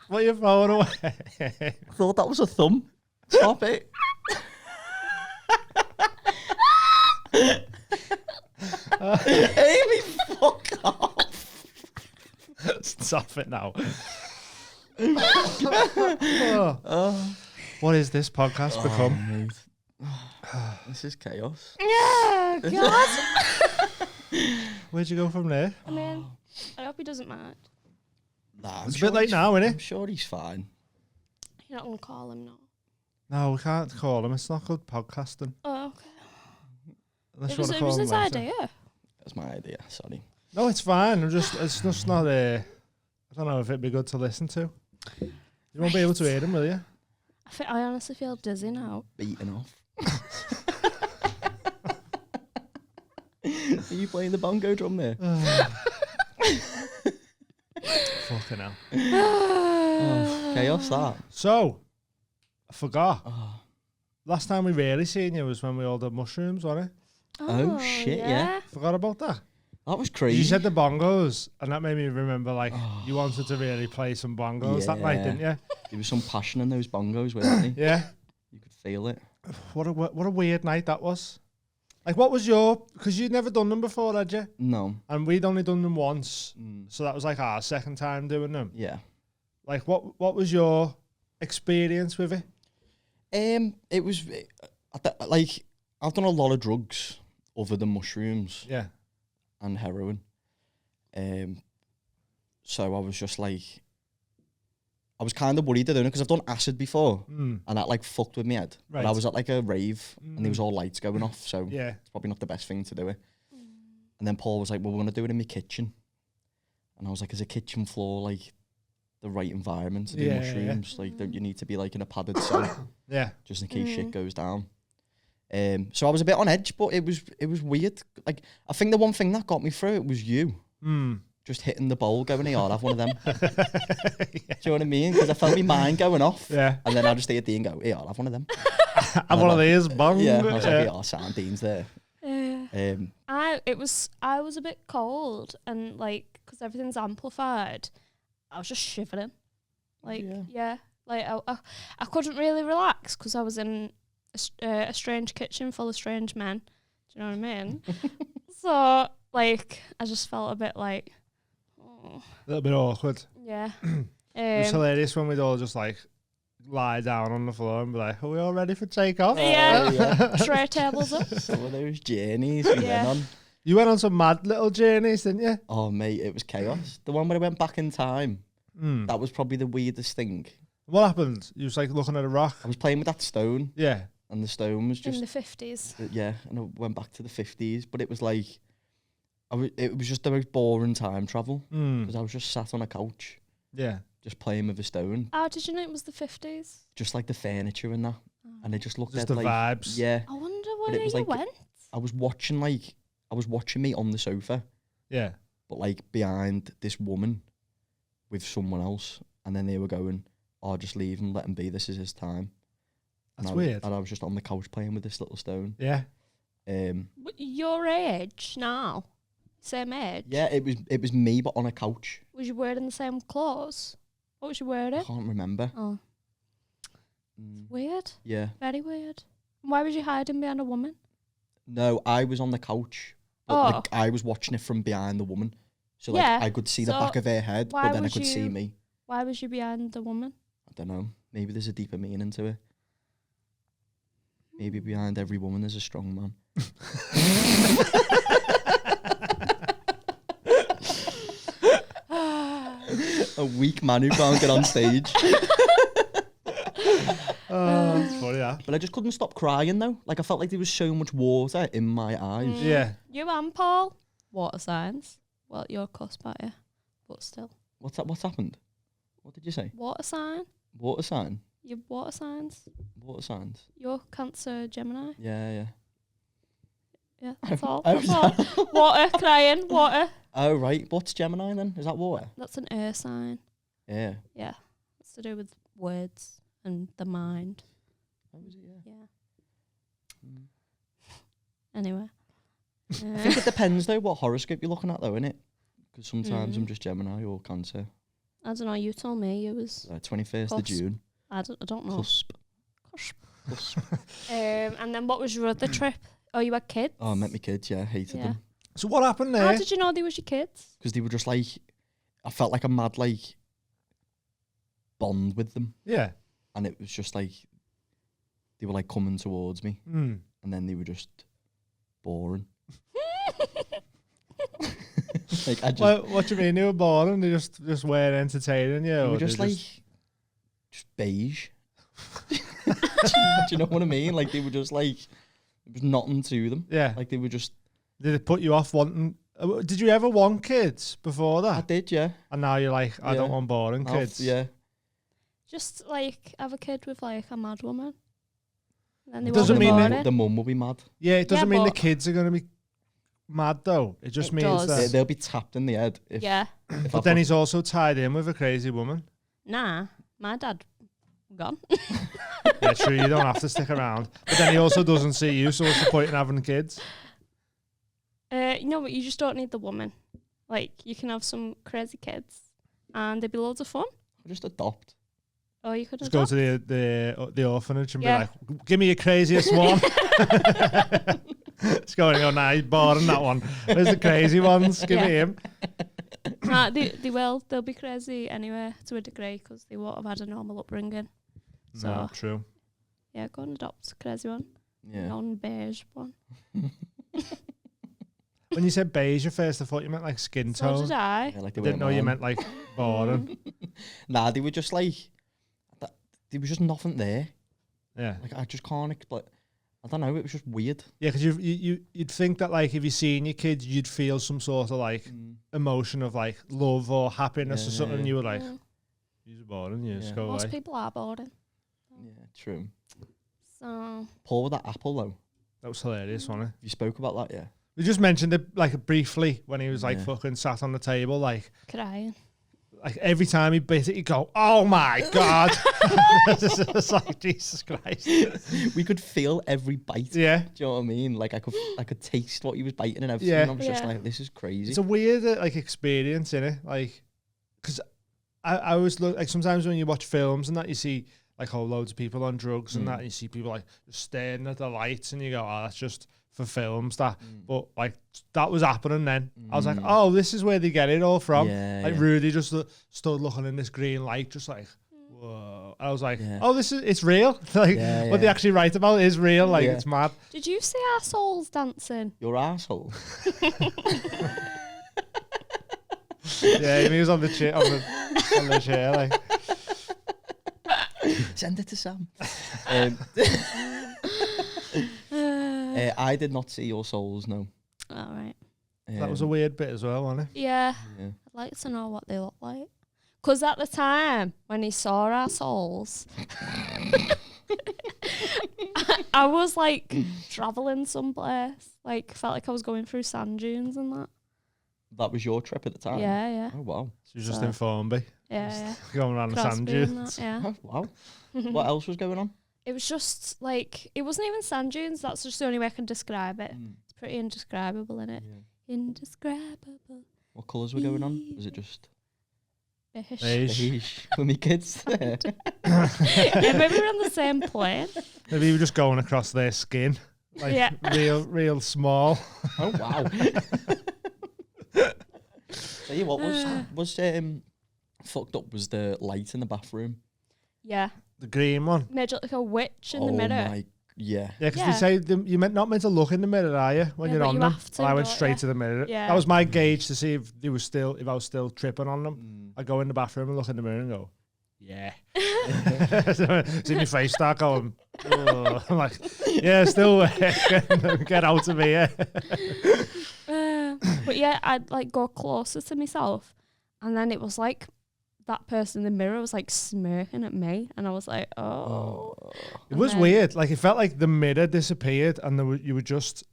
Speaker 2: Put your phone away.
Speaker 3: I thought that was a thumb. Stop it. Amy, fuck off.
Speaker 2: Stop it now. What is this podcast become?
Speaker 3: This is chaos.
Speaker 1: Yeah, God.
Speaker 2: Where'd you go from there?
Speaker 1: I mean, I hope he doesn't mind.
Speaker 3: Nah,
Speaker 2: It's a bit late now, isn't
Speaker 3: I'm
Speaker 2: it?
Speaker 3: sure he's fine.
Speaker 1: You're not going to call him, no.
Speaker 2: No, we can't call him. It's not good podcasting.
Speaker 1: Oh, okay.
Speaker 2: Unless
Speaker 1: It
Speaker 2: you
Speaker 1: was,
Speaker 2: want
Speaker 1: it
Speaker 2: to
Speaker 1: was
Speaker 2: call him
Speaker 1: his
Speaker 2: later.
Speaker 1: idea.
Speaker 3: That's my idea. Sorry.
Speaker 2: No, it's fine. It's just not. I don't know if it'd be good to listen to. You won't be able to hear him, will you?
Speaker 1: I honestly feel dizzy now.
Speaker 3: Beaten off. Are you playing the bongo drum there?
Speaker 2: Fucking hell.
Speaker 3: Oh, chaos that.
Speaker 2: So, I forgot.
Speaker 3: Oh.
Speaker 2: Last time we really seen you was when we all did mushrooms, wasn't it?
Speaker 3: Oh, shit, yeah.
Speaker 2: Forgot about that.
Speaker 3: That was crazy.
Speaker 2: You said the bongos, and that made me remember, like, you wanted to really play some bongos that night,
Speaker 3: Yeah.
Speaker 2: didn't you?
Speaker 3: There was some passion in those bongos, weren't there?
Speaker 2: Yeah.
Speaker 3: You could feel it.
Speaker 2: What a weird night that was. Like, what was because you'd never done them before, had you?
Speaker 3: No.
Speaker 2: And we'd only done them once,
Speaker 3: Mm.
Speaker 2: so that was like our second time doing them.
Speaker 3: Yeah.
Speaker 2: Like, what was your experience with it?
Speaker 3: It was like I've done a lot of drugs other than mushrooms
Speaker 2: Yeah.
Speaker 3: and heroin. So I was just like, I was kind of worried, I don't know, because I've done acid before, and that like fucked with my head.
Speaker 2: Right.
Speaker 3: But I was at like a rave, and there was all lights going off, so
Speaker 2: Yeah.
Speaker 3: it's probably not the best thing to do it. And then Paul was like, "Well, we're gonna do it in my kitchen," and I was like, "Is a kitchen floor like the right environment to do
Speaker 2: Yeah,
Speaker 3: mushrooms? Like, don't you need to be like in a padded cell
Speaker 2: Yeah.
Speaker 3: just in case shit goes down?" So I was a bit on edge, but it was weird. Like, I think the one thing that got me through it was you. Just hitting the bowl, going, "Hey, I'll have one of them." Do you know what I mean? Because I felt my mind going off.
Speaker 2: Yeah.
Speaker 3: And then I just stayed there and go, "Hey, I'll have one of them."
Speaker 2: I'm one of these bong.
Speaker 3: Yeah. I was like, "Hey, I'll sardines there."
Speaker 1: I was a bit cold, and like, because everything's amplified, I was just shivering. Like, yeah. Like, I couldn't really relax because I was in a strange kitchen full of strange men. Do you know what I mean? So, like, I just felt a bit like,
Speaker 2: A little bit awkward.
Speaker 1: yeah.
Speaker 2: It was hilarious when we'd all just like lie down on the floor and be like, "Are we all ready for takeoff?"
Speaker 1: Yeah. Tray tables up.
Speaker 3: Some of those journeys we went on.
Speaker 2: You went on some mad little journeys, didn't you?
Speaker 3: Oh, mate, it was chaos. The one where I went back in time, that was probably the weirdest thing.
Speaker 2: What happened? You was like looking at a rock.
Speaker 3: I was playing with that stone,
Speaker 2: Yeah.
Speaker 3: and the stone was
Speaker 1: In
Speaker 3: just
Speaker 1: the 50s.
Speaker 3: yeah, and I went back to the 50s, but it was like it was just the most boring time travel because I was just sat on a couch,
Speaker 2: Yeah.
Speaker 3: just playing with a stone,
Speaker 1: How did you know it was the 50s?
Speaker 3: just like the furniture and that, and it just looked
Speaker 2: Just
Speaker 3: at
Speaker 2: the
Speaker 3: like
Speaker 2: vibes.
Speaker 3: yeah.
Speaker 1: I wonder
Speaker 3: But
Speaker 1: where
Speaker 3: it was
Speaker 1: you
Speaker 3: like-
Speaker 1: went.
Speaker 3: I was watching me on the sofa,
Speaker 2: Yeah.
Speaker 3: but like behind this woman with someone else, and then they were going, "Oh, just leave him, let him be. This is his time."
Speaker 2: That's
Speaker 3: and
Speaker 2: weird.
Speaker 3: And I was just on the couch playing with this little stone.
Speaker 2: Yeah.
Speaker 1: Your age now? Same age?
Speaker 3: Yeah, it was me, but on a couch.
Speaker 1: Was you wearing the same clothes? What was you wearing?
Speaker 3: I can't remember.
Speaker 1: Oh, weird.
Speaker 3: Yeah.
Speaker 1: Very weird. Why was you hiding behind a woman?
Speaker 3: No, I was on the couch, but like I was watching it from behind the woman, so like
Speaker 1: Yeah,
Speaker 3: I could see the
Speaker 1: so
Speaker 3: back of her head,
Speaker 1: why
Speaker 3: but then I
Speaker 1: would
Speaker 3: could see
Speaker 1: you-
Speaker 3: me.
Speaker 1: Why was you behind the woman?
Speaker 3: I don't know. Maybe there's a deeper meaning to it. Maybe behind every woman there's a strong man. A weak man who can't get on stage.
Speaker 2: Oh, it's funny, yeah.
Speaker 3: But I just couldn't stop crying though. Like I felt like there was so much water in my eyes.
Speaker 2: Yeah.
Speaker 1: You and Paul? Water signs. Well, you're cusp, aren't you? But still.
Speaker 3: What's happened? What did you say?
Speaker 1: Water sign?
Speaker 3: Water sign?
Speaker 1: Your water signs?
Speaker 3: Water signs?
Speaker 1: You're Cancer Gemini?
Speaker 3: Yeah.
Speaker 1: Yeah, that's all.
Speaker 3: Oh,
Speaker 1: That's all. Water, crying, water.
Speaker 3: Oh right. What's Gemini then? Is that water?
Speaker 1: That's an air sign.
Speaker 3: Yeah.
Speaker 1: Yeah. It's to do with words and the mind.
Speaker 3: Oh, is it? Yeah.
Speaker 1: Yeah. Anyway.
Speaker 3: I think it depends though what horoscope you're looking at though, innit? Because sometimes I'm just Gemini or Cancer.
Speaker 1: I don't know, you told me it was
Speaker 3: 21st of
Speaker 1: Cusp.
Speaker 3: June.
Speaker 1: I don't know.
Speaker 3: Cusp.
Speaker 1: Cusp. And then what was your other trip? Oh, you had kids?
Speaker 3: Oh, I met my kids, yeah, hated
Speaker 1: Yeah.
Speaker 3: them.
Speaker 2: So what happened
Speaker 1: How
Speaker 2: there?
Speaker 1: did you know they was your kids?
Speaker 3: Because they were just like, I felt like a mad like bond with them.
Speaker 2: Yeah.
Speaker 3: And it was just like, they were like coming towards me. And and then they were just boring. Like I just,
Speaker 2: What do you mean they were boring? They just weren't entertaining you?
Speaker 3: they
Speaker 2: or
Speaker 3: were just
Speaker 2: they
Speaker 3: like just beige. Do you know what I mean? Like they were just like there was nothing to them.
Speaker 2: Yeah.
Speaker 3: Like they were just.
Speaker 2: Did it put you off wanting? Did you ever want kids before that?
Speaker 3: I did, yeah.
Speaker 2: And now you're like, I don't
Speaker 3: Yeah.
Speaker 2: want boring kids.
Speaker 3: Yeah.
Speaker 1: Just like have a kid with like a mad woman. Then they
Speaker 2: Doesn't
Speaker 1: won't be
Speaker 2: mean that-
Speaker 1: boring.
Speaker 3: The mum will be mad.
Speaker 2: Yeah, it doesn't mean the
Speaker 1: but-
Speaker 2: kids are going to be mad though. It just
Speaker 1: It
Speaker 2: means
Speaker 1: does.
Speaker 2: that.
Speaker 3: They'll be tapped in the head. If,
Speaker 1: Yeah.
Speaker 3: if I
Speaker 2: But then
Speaker 3: put-
Speaker 2: he's also tied in with a crazy woman.
Speaker 1: Nah, my dad gone.
Speaker 2: Yeah, true. You don't have to stick around. But then he also doesn't see you, so what's the point in having kids?
Speaker 1: No, but you just don't need the woman. Like you can have some crazy kids, and they'd be loads of fun.
Speaker 3: just adopt.
Speaker 1: Or you could
Speaker 2: Just go
Speaker 1: adopt.
Speaker 2: to the orphanage and
Speaker 1: Yeah.
Speaker 2: be like, give me your craziest one. Just go and go, nah, he's boring, that one. Where's the crazy ones? Give me him.
Speaker 1: Nah, they will. They'll be crazy anyway to a degree because they won't have had a normal upbringing. So
Speaker 2: No, true.
Speaker 1: yeah, go and adopt a crazy one.
Speaker 3: Yeah.
Speaker 1: Non-beige one.
Speaker 2: When you said beige at first, I thought you meant like skin
Speaker 1: So
Speaker 2: tone.
Speaker 1: did I.
Speaker 3: Yeah, like they
Speaker 2: Didn't know
Speaker 3: weren't
Speaker 2: you
Speaker 3: mine.
Speaker 2: meant like boring.
Speaker 3: Nah, they were just like there was just nothing there.
Speaker 2: Yeah.
Speaker 3: Like I just can't explain. I don't know. It was just weird.
Speaker 2: Yeah, because you'd think that like if you seen your kids, you'd feel some sort of like emotion of like love or happiness or
Speaker 3: Yeah,
Speaker 2: something.
Speaker 3: yeah.
Speaker 2: You were like,
Speaker 1: Mm.
Speaker 2: you're boring. You just
Speaker 3: Yeah.
Speaker 2: go
Speaker 1: Most
Speaker 2: away.
Speaker 1: people are boring.
Speaker 3: Yeah, true.
Speaker 1: So
Speaker 3: Paul with that apple though.
Speaker 2: That was hilarious, wasn't it?
Speaker 3: You spoke about that, yeah.
Speaker 2: We just mentioned it like briefly when he was like
Speaker 3: Yeah.
Speaker 2: fucking sat on the table, like
Speaker 1: crying.
Speaker 2: every time he bit it, he'd go, "Oh my god!" It's like Jesus Christ.
Speaker 3: We could feel every bite.
Speaker 2: Yeah,
Speaker 3: Do you know what I mean? Like I could taste what he was biting and everything.
Speaker 2: Yeah.
Speaker 3: And I was just
Speaker 1: Yeah.
Speaker 3: like, this is crazy.
Speaker 2: it's a weird like experience, innit? Like, because I always look like sometimes when you watch films and that you see like whole loads of people on drugs and that, and you see people like just staring at the lights, and you go, "Oh, that's just for films." That, but like that was happening then. I was like, "Oh, this is where they get it all from."
Speaker 3: Yeah,
Speaker 2: Like
Speaker 3: yeah.
Speaker 2: Rudy just stood looking in this green light, just like, whoa. I was like,
Speaker 3: Yeah.
Speaker 2: "Oh, it's real." Like
Speaker 3: Yeah,
Speaker 2: what they
Speaker 3: yeah.
Speaker 2: actually write about is real. Like
Speaker 3: Yeah.
Speaker 2: it's mad.
Speaker 1: Did you see our souls dancing?
Speaker 3: Your asshole.
Speaker 2: Yeah, he was on the chair, on the chair, like.
Speaker 3: Send it to Sam. I did not see your souls, no.
Speaker 1: All right.
Speaker 2: That was a weird bit as well, wasn't it?
Speaker 1: Yeah.
Speaker 3: Yeah.
Speaker 1: I'd like to know what they look like. Because at the time when he saw our souls, I was like travelling someplace. Like, felt like I was going through sand dunes and that.
Speaker 3: That was your trip at the time?
Speaker 1: Yeah, yeah.
Speaker 3: Oh, wow.
Speaker 2: She was just
Speaker 1: So-
Speaker 2: in Formby,
Speaker 1: Yeah,
Speaker 2: going around
Speaker 1: yeah.
Speaker 2: the sand
Speaker 1: Crosby and
Speaker 2: dunes.
Speaker 1: that, yeah.
Speaker 3: Oh, wow. What else was going on?
Speaker 1: It was just like, it wasn't even sand dunes. That's just the only way I can describe it. It's pretty indescribable, innit?
Speaker 3: Yeah.
Speaker 1: Indescribable.
Speaker 3: What colours were going on? Was it just
Speaker 1: Beige.
Speaker 2: Beige.
Speaker 3: beige? Were my kids there?
Speaker 1: Yeah, maybe we're on the same plane.
Speaker 2: Maybe you were just going across their skin, like
Speaker 1: Yeah.
Speaker 2: real small.
Speaker 3: Oh, wow. Tell you what was fucked up was the light in the bathroom.
Speaker 1: Yeah.
Speaker 2: The green one.
Speaker 1: Made you look like a witch in the
Speaker 3: Oh
Speaker 1: mirror.
Speaker 3: my, yeah.
Speaker 2: Yeah, because
Speaker 1: Yeah.
Speaker 2: they say you're not meant to look in the mirror, are you? When
Speaker 1: Yeah,
Speaker 2: you're
Speaker 1: but
Speaker 2: on
Speaker 1: you
Speaker 2: them.
Speaker 1: have to,
Speaker 2: Well, I went
Speaker 1: don't
Speaker 2: straight
Speaker 1: you?
Speaker 2: to the mirror.
Speaker 1: Yeah.
Speaker 2: That was my gauge to see if I was still tripping on them. I go in the bathroom and look in the mirror and go, yeah. See my face start going. "Oh." I'm like, yeah, still working. Get out of here.
Speaker 1: But yeah, I'd like go closer to myself, and then it was like that person in the mirror was like smirking at me, and I was like, oh.
Speaker 2: It was
Speaker 1: then-
Speaker 2: weird. Like it felt like the mirror disappeared and you were just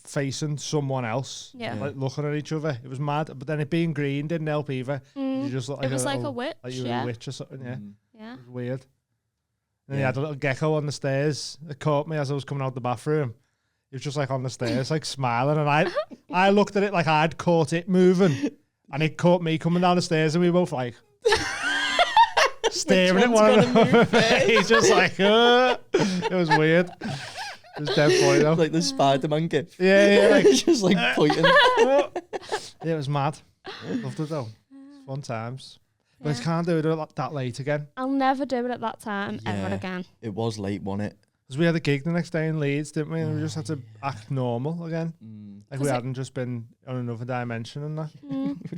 Speaker 2: facing someone else.
Speaker 1: Yeah.
Speaker 2: Like looking at each other. It was mad. But then it being green didn't help either. You just looked like
Speaker 1: It was like a
Speaker 2: little-
Speaker 1: witch,
Speaker 2: Like you were
Speaker 1: yeah.
Speaker 2: a witch or something, yeah.
Speaker 1: Yeah.
Speaker 2: It was weird. And he
Speaker 3: Yeah.
Speaker 2: had a little gecko on the stairs. It caught me as I was coming out the bathroom. He was just like on the stairs, like smiling. And I looked at it like I'd caught it moving. And it caught me coming down the stairs and we were both like staring at
Speaker 3: one's
Speaker 2: one
Speaker 3: gonna
Speaker 2: another.
Speaker 3: move
Speaker 2: He's just like, it was weird. It was dead funny though.
Speaker 3: Like the Spider-Man gif.
Speaker 2: Yeah, like,
Speaker 3: just like pointing.
Speaker 2: yeah, it was mad. Loved it though. It's fun times. But I
Speaker 1: Yeah.
Speaker 2: can't do it that late again.
Speaker 1: I'll never do it at that time ever
Speaker 3: Yeah.
Speaker 1: again.
Speaker 3: It was late, wasn't it?
Speaker 2: Because we had a gig the next day in Leeds, didn't we? And we just had to act normal again. Like we hadn't just been on another dimension and that.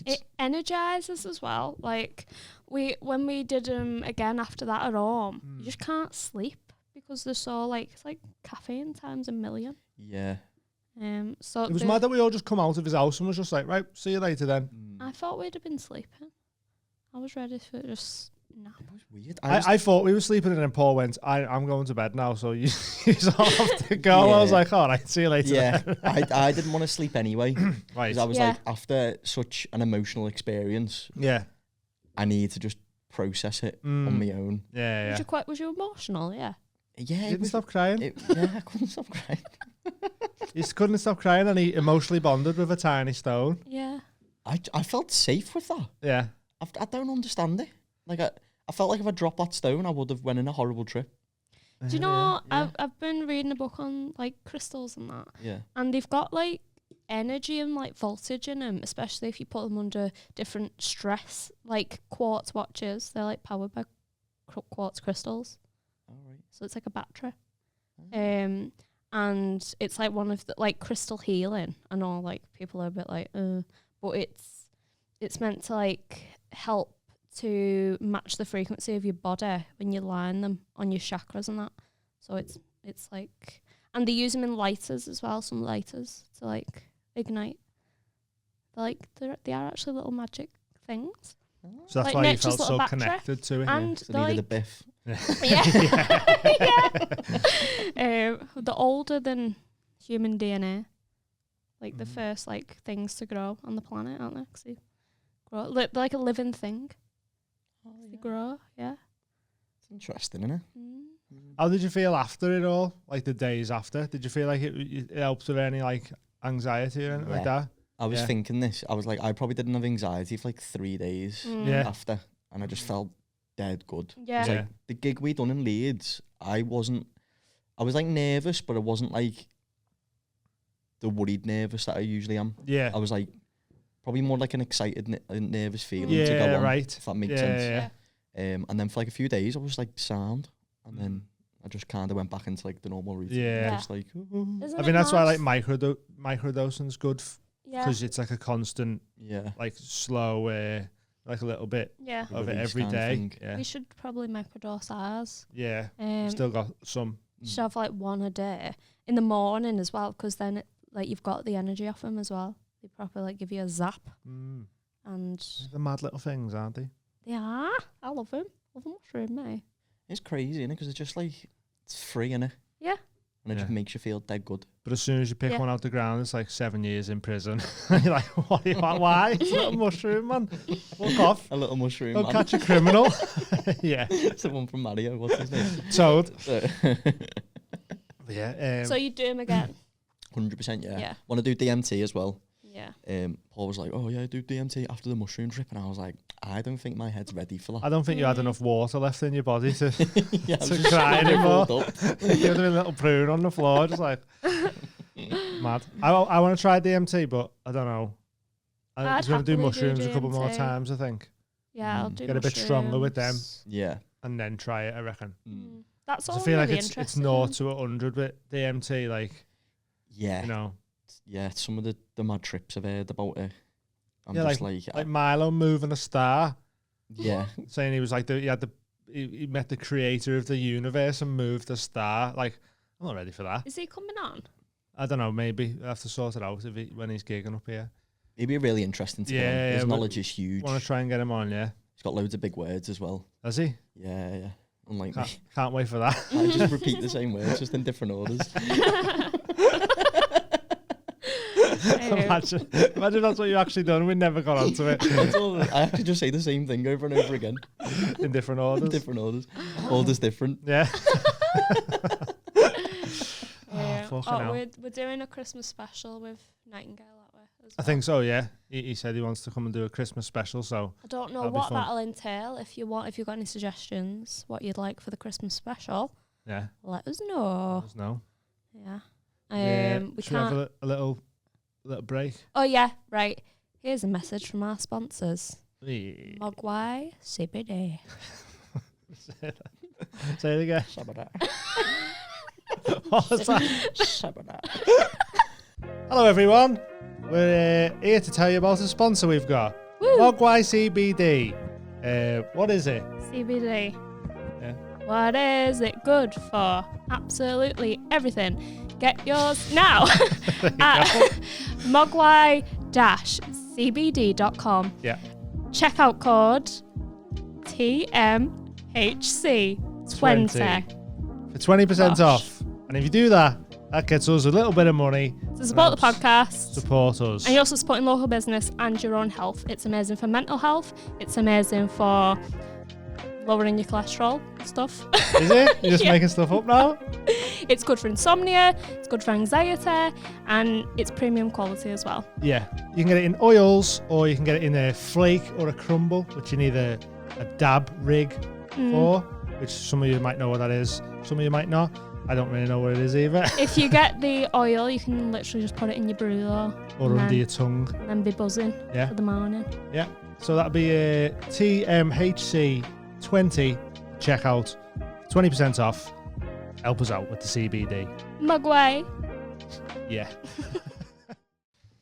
Speaker 1: It energizes as well. Like when we did them again after that at home, you just can't sleep because they're so like, it's like caffeine times a million.
Speaker 3: Yeah.
Speaker 1: So
Speaker 2: it was mad that we all just come out of his house and was just like, right, see you later then.
Speaker 1: I thought we'd have been sleeping. I was ready for just nap.
Speaker 3: It was weird.
Speaker 2: I thought we were sleeping and then Paul went, I'm going to bed now, so you all have to go.
Speaker 3: Yeah.
Speaker 2: I was like, all right, see you later.
Speaker 3: Yeah,
Speaker 2: then.
Speaker 3: I didn't want to sleep anyway.
Speaker 2: Right.
Speaker 3: Because I was
Speaker 1: Yeah.
Speaker 3: like, after such an emotional experience,
Speaker 2: Yeah.
Speaker 3: I need to just process it on my own.
Speaker 2: Yeah, yeah.
Speaker 1: Was you emotional? Yeah.
Speaker 3: Yeah,
Speaker 2: You didn't stop crying.
Speaker 3: I couldn't stop crying.
Speaker 2: He just couldn't stop crying and he emotionally bonded with a tiny stone.
Speaker 1: Yeah.
Speaker 3: I felt safe with that.
Speaker 2: Yeah.
Speaker 3: I don't understand it. Like I felt like if I dropped that stone, I would have went on a horrible trip.
Speaker 1: Do you know, I've been reading a book on like crystals and that.
Speaker 3: Yeah.
Speaker 1: And they've got like energy and like voltage in them, especially if you put them under different stress. Like quartz watches, they're like powered by quartz crystals.
Speaker 3: All right.
Speaker 1: So it's like a battery. And it's like one of the like crystal healing. I know like people are a bit like, but it's meant to like help to match the frequency of your body when you line them on your chakras and that. So it's like, and they use them in lighters as well. Some lighters to like ignite. They're like they are actually little magic things.
Speaker 2: So that's
Speaker 1: Like
Speaker 2: why you
Speaker 1: nature's
Speaker 2: felt
Speaker 1: little
Speaker 2: so
Speaker 1: battery.
Speaker 2: connected to it.
Speaker 1: And
Speaker 3: So
Speaker 1: they're
Speaker 3: needed a
Speaker 1: like,
Speaker 3: biff.
Speaker 1: yeah. They're older than human DNA. Like the first like things to grow on the planet, aren't they? 'Cause they grow. They're like a living thing. They grow, yeah.
Speaker 3: It's interesting, isn't it?
Speaker 2: How did you feel after it all? Like the days after? Did you feel like it helped with any like anxiety or anything like that?
Speaker 3: I was thinking this. I was like, I probably didn't have anxiety for like 3 days after, and I just felt dead good.
Speaker 1: Yeah.
Speaker 3: It was like the gig we done in Leeds. I was like nervous, but it wasn't like the worried nervous that I usually am.
Speaker 2: Yeah.
Speaker 3: I was like probably more like an excited, nervous feeling to
Speaker 2: Yeah,
Speaker 3: go on.
Speaker 2: right.
Speaker 3: If that makes sense. And then for like a few days, I was like sound, and then I just kind of went back into like the normal routine.
Speaker 2: Yeah.
Speaker 3: Just like.
Speaker 1: Isn't
Speaker 2: I mean,
Speaker 1: it
Speaker 2: that's why
Speaker 1: mad?
Speaker 2: like microdosing's good because it's like a constant,
Speaker 3: like
Speaker 2: slow, like a little bit of it
Speaker 3: release
Speaker 2: every
Speaker 3: kind of
Speaker 2: day.
Speaker 3: thing.
Speaker 2: Yeah.
Speaker 1: We should probably microdose ours.
Speaker 2: Yeah. Still got some.
Speaker 1: Should have like one a day in the morning as well, because then it, like you've got the energy off them as well. They proper like give you a zap. And
Speaker 2: the mad little things, aren't they?
Speaker 1: they are. I love them. Love them mushroom, mate.
Speaker 3: It's crazy, innit? Because it's just like it's free, innit?
Speaker 1: Yeah.
Speaker 3: And it just makes you feel dead good.
Speaker 2: But as soon as you pick one out the ground, it's like 7 years in prison. You're like, why? It's a little mushroom, man. Fuck off.
Speaker 3: A little mushroom.
Speaker 2: Go
Speaker 3: man.
Speaker 2: catch a criminal. Yeah.
Speaker 3: It's the one from Mario. What's his name?
Speaker 2: Toad. Yeah.
Speaker 1: So you do them again?
Speaker 3: 100%, yeah.
Speaker 1: Yeah.
Speaker 3: Want to do DMT as well.
Speaker 1: Yeah.
Speaker 3: Paul was like, oh yeah, do DMT after the mushroom trip, and I was like, I don't think my head's ready for that.
Speaker 2: I don't think you had enough water left in your body to,
Speaker 3: Yeah,
Speaker 2: to cry anymore.
Speaker 3: Hold up.
Speaker 2: You had a little prune on the floor, just like mad. I want to try DMT, but I don't know. I was going to do mushrooms a couple more times, I think.
Speaker 1: Yeah, I'll do
Speaker 2: Get a bit stronger with them.
Speaker 3: Yeah.
Speaker 2: And then try it, I reckon.
Speaker 1: That's all
Speaker 2: I feel
Speaker 1: really
Speaker 2: like it's 0 to 100 with DMT, like,
Speaker 3: yeah.
Speaker 2: you know.
Speaker 3: Yeah, some of the mad trips I've heard about it. I'm
Speaker 2: Yeah,
Speaker 3: just
Speaker 2: like Milo moving a star.
Speaker 3: Yeah.
Speaker 2: Saying he was like, he met the creator of the universe and moved a star. Like, I'm not ready for that.
Speaker 1: Is he coming on?
Speaker 2: I don't know, maybe I have to sort it out when he's gigging up here.
Speaker 3: It'd be really interesting to get him. His knowledge is huge.
Speaker 2: Want to try and get him on, yeah.
Speaker 3: He's got loads of big words as well.
Speaker 2: Does he?
Speaker 3: Yeah. Unlike me.
Speaker 2: Can't wait for that.
Speaker 3: I just repeat the same words, just in different orders.
Speaker 2: Imagine that's what you actually done. We never got onto it.
Speaker 3: I actually just say the same thing over and over again.
Speaker 2: In different orders.
Speaker 3: Different orders. Orders different.
Speaker 2: Yeah.
Speaker 1: We're doing a Christmas special with Nightingale that way as well.
Speaker 2: I think so, yeah. He said he wants to come and do a Christmas special, so
Speaker 1: I don't know what that'll entail. If you've got any suggestions, what you'd like for the Christmas special,
Speaker 2: yeah,
Speaker 1: let us know.
Speaker 2: Let us know.
Speaker 1: Yeah. We
Speaker 2: should we have a little break?
Speaker 1: Oh yeah, right. Here's a message from our sponsors.
Speaker 2: Yeah.
Speaker 1: Mogwai CBD.
Speaker 2: Say it again. What was that? Hello, everyone. We're here to tell you about a sponsor we've got.
Speaker 1: Woo.
Speaker 2: Mogwai CBD. What is it?
Speaker 1: CBD.
Speaker 2: Yeah.
Speaker 1: What is it good for? Absolutely everything. Get yours now at mogwai-cbd.com.
Speaker 2: Yeah.
Speaker 1: Checkout code TMHC20.
Speaker 2: For 20% off. And if you do that, that gets us a little bit of money.
Speaker 1: To support the podcast.
Speaker 2: Support us.
Speaker 1: And you're also supporting local business and your own health. It's amazing for mental health. It's amazing for lowering your cholesterol stuff.
Speaker 2: Is it? You're just making stuff up now?
Speaker 1: It's good for insomnia, it's good for anxiety, and it's premium quality as well.
Speaker 2: Yeah. You can get it in oils, or you can get it in a flake or a crumble, which you need a dab rig for, which some of you might know what that is. Some of you might not. I don't really know what it is either.
Speaker 1: If you get the oil, you can literally just put it in your brew though.
Speaker 2: Or under your tongue.
Speaker 1: And then be buzzing for the morning.
Speaker 2: Yeah. So that'll be a TMHC 20 checkout, 20% off. Help us out with the CBD.
Speaker 1: Mogwai.
Speaker 2: Yeah.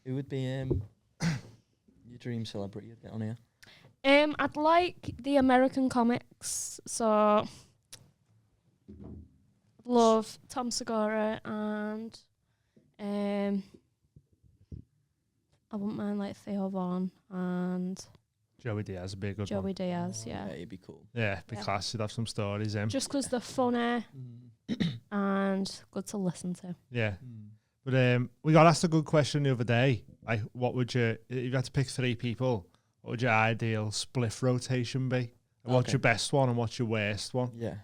Speaker 3: Who would be your dream celebrity you'd get on here?
Speaker 1: I'd like the American comics, so love Tom Segura and I wouldn't mind like Theo Vaughn and
Speaker 2: Joey Diaz would be a good one.
Speaker 1: Joey Diaz,
Speaker 3: Yeah, he'd be cool.
Speaker 2: Yeah, it'd be class. You'd have some stories in.
Speaker 1: Just because they're funny and good to listen to.
Speaker 2: Yeah. But we got asked a good question the other day. Like, what would if you had to pick 3 people, what would your ideal spliff rotation be? And what's your best one and what's your worst one?
Speaker 3: Yeah.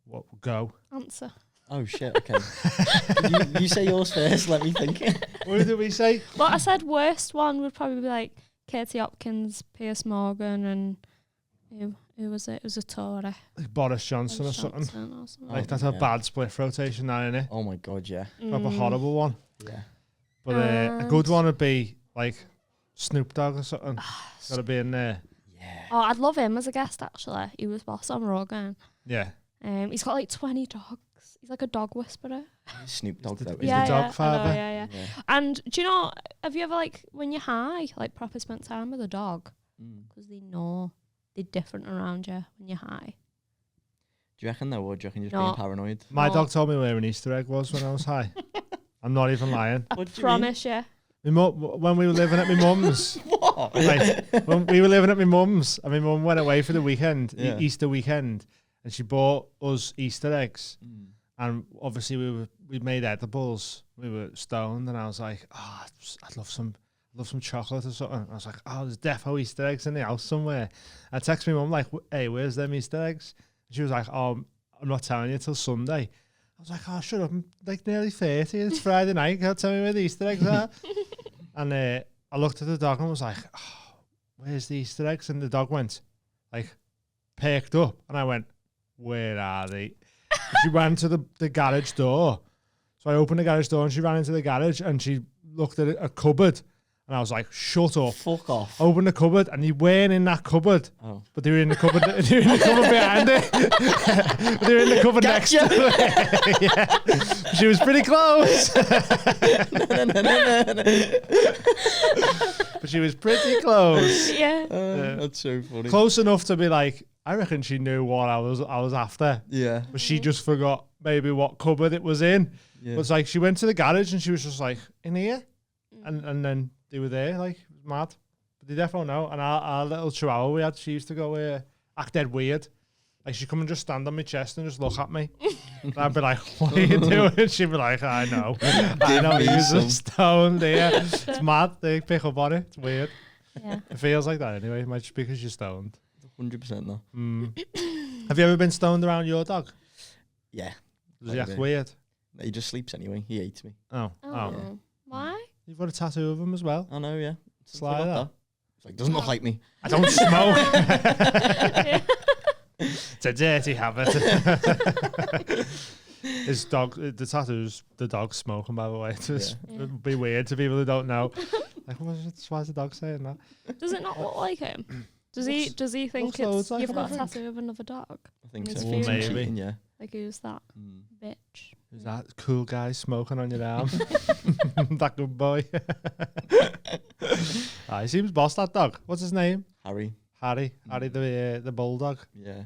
Speaker 2: What would go?
Speaker 1: Answer.
Speaker 3: Oh, shit, okay. you say yours first, let me think.
Speaker 2: What did we say?
Speaker 1: Well, I said worst one would probably be like Katie Hopkins, Piers Morgan, and who was it? It was a Tory.
Speaker 2: Like Boris Johnson or something. Like, that's a bad spliff rotation now, isn't it?
Speaker 3: Oh my god, yeah.
Speaker 2: Proper horrible one.
Speaker 3: Yeah.
Speaker 2: But a good one would be like Snoop Dogg or something. Got to be in there.
Speaker 3: Yeah.
Speaker 1: Oh, I'd love him as a guest, actually. He was boss on Rogan.
Speaker 2: Yeah.
Speaker 1: He's got like 20 dogs. He's like a dog whisperer.
Speaker 3: Snoop Dogg, though.
Speaker 2: He's the dog father.
Speaker 1: Yeah. And do you know, have you ever, like, when you're high, like, proper spent time with a dog? Because they know they're different around you when you're high.
Speaker 3: Do you reckon, though, or do you reckon you're just being paranoid?
Speaker 2: My dog told me where an Easter egg was when I was high. I'm not even lying.
Speaker 1: I promise you.
Speaker 2: When we were living at my mum's.
Speaker 3: What?
Speaker 2: Right, when we were living at my mum's, and my mum went away for the weekend, Easter weekend, and she bought us Easter eggs. And obviously we made edibles. We were stoned, and I was like, "Oh, I'd love some chocolate or something." I was like, "Oh, there's defo Easter eggs in the house somewhere." I texted my mum like, "Hey, where's them Easter eggs?" And she was like, "Oh, I'm not telling you till Sunday." I was like, "Oh, shut up! I'm like nearly 30. It's Friday night. Can't tell me where the Easter eggs are." And I looked at the dog and was like, "Oh, where's the Easter eggs?" And the dog went, like, perked up, and I went, "Where are they?" She ran to the garage door. So I opened the garage door and she ran into the garage and she looked at a cupboard. And I was like, "Shut up."
Speaker 3: Fuck off.
Speaker 2: Open the cupboard, and you weren't in that cupboard.
Speaker 3: Oh.
Speaker 2: But they were in the cupboard. They were in the cupboard behind it. But they were in the cupboard next to it. Yeah. She was pretty close. But she was pretty close.
Speaker 1: Yeah.
Speaker 3: That's so funny.
Speaker 2: Close enough to be like, I reckon she knew what I was after.
Speaker 3: Yeah.
Speaker 2: But she just forgot maybe what cupboard it was in.
Speaker 3: Yeah.
Speaker 2: But it's like she went to the garage and she was just like, "In here?" And then they were there, like, it was mad. But they definitely know. And our little chihuahua we had, she used to go act dead weird. Like, she'd come and just stand on my chest and just look at me. And I'd be like, "What are you doing?" She'd be like, "I know. I know, he's just stoned here." It's mad. They pick up on it. It's weird.
Speaker 1: Yeah.
Speaker 2: It feels like that anyway. It might just be because you're stoned.
Speaker 3: 100% though.
Speaker 2: Have you ever been stoned around your dog?
Speaker 3: Yeah.
Speaker 2: Does he act weird?
Speaker 3: He just sleeps anyway. He hates me.
Speaker 2: Oh.
Speaker 1: Yeah. Why?
Speaker 2: You've got a tattoo of him as well.
Speaker 3: I know, yeah.
Speaker 2: Slide that.
Speaker 3: It's like, doesn't look like me.
Speaker 2: I don't smoke. It's a dirty habit. His dog, the tattoos, the dog's smoking, by the way. It'd be weird to people who don't know. Like, why is the dog saying that?
Speaker 1: Does it not look like him? Does he think
Speaker 2: looks like
Speaker 1: you've
Speaker 2: him,
Speaker 1: got
Speaker 2: I
Speaker 1: a
Speaker 2: think.
Speaker 1: tattoo of another dog?
Speaker 3: I think
Speaker 1: It's
Speaker 3: so.
Speaker 1: fuming.
Speaker 2: Maybe.
Speaker 3: Cheating, yeah.
Speaker 1: Like, who's that bitch?
Speaker 2: Who's that cool guy smoking on your arm? That good boy. He seems boss, that dog. What's his name?
Speaker 3: Harry.
Speaker 2: Harry the bulldog.
Speaker 3: Yeah.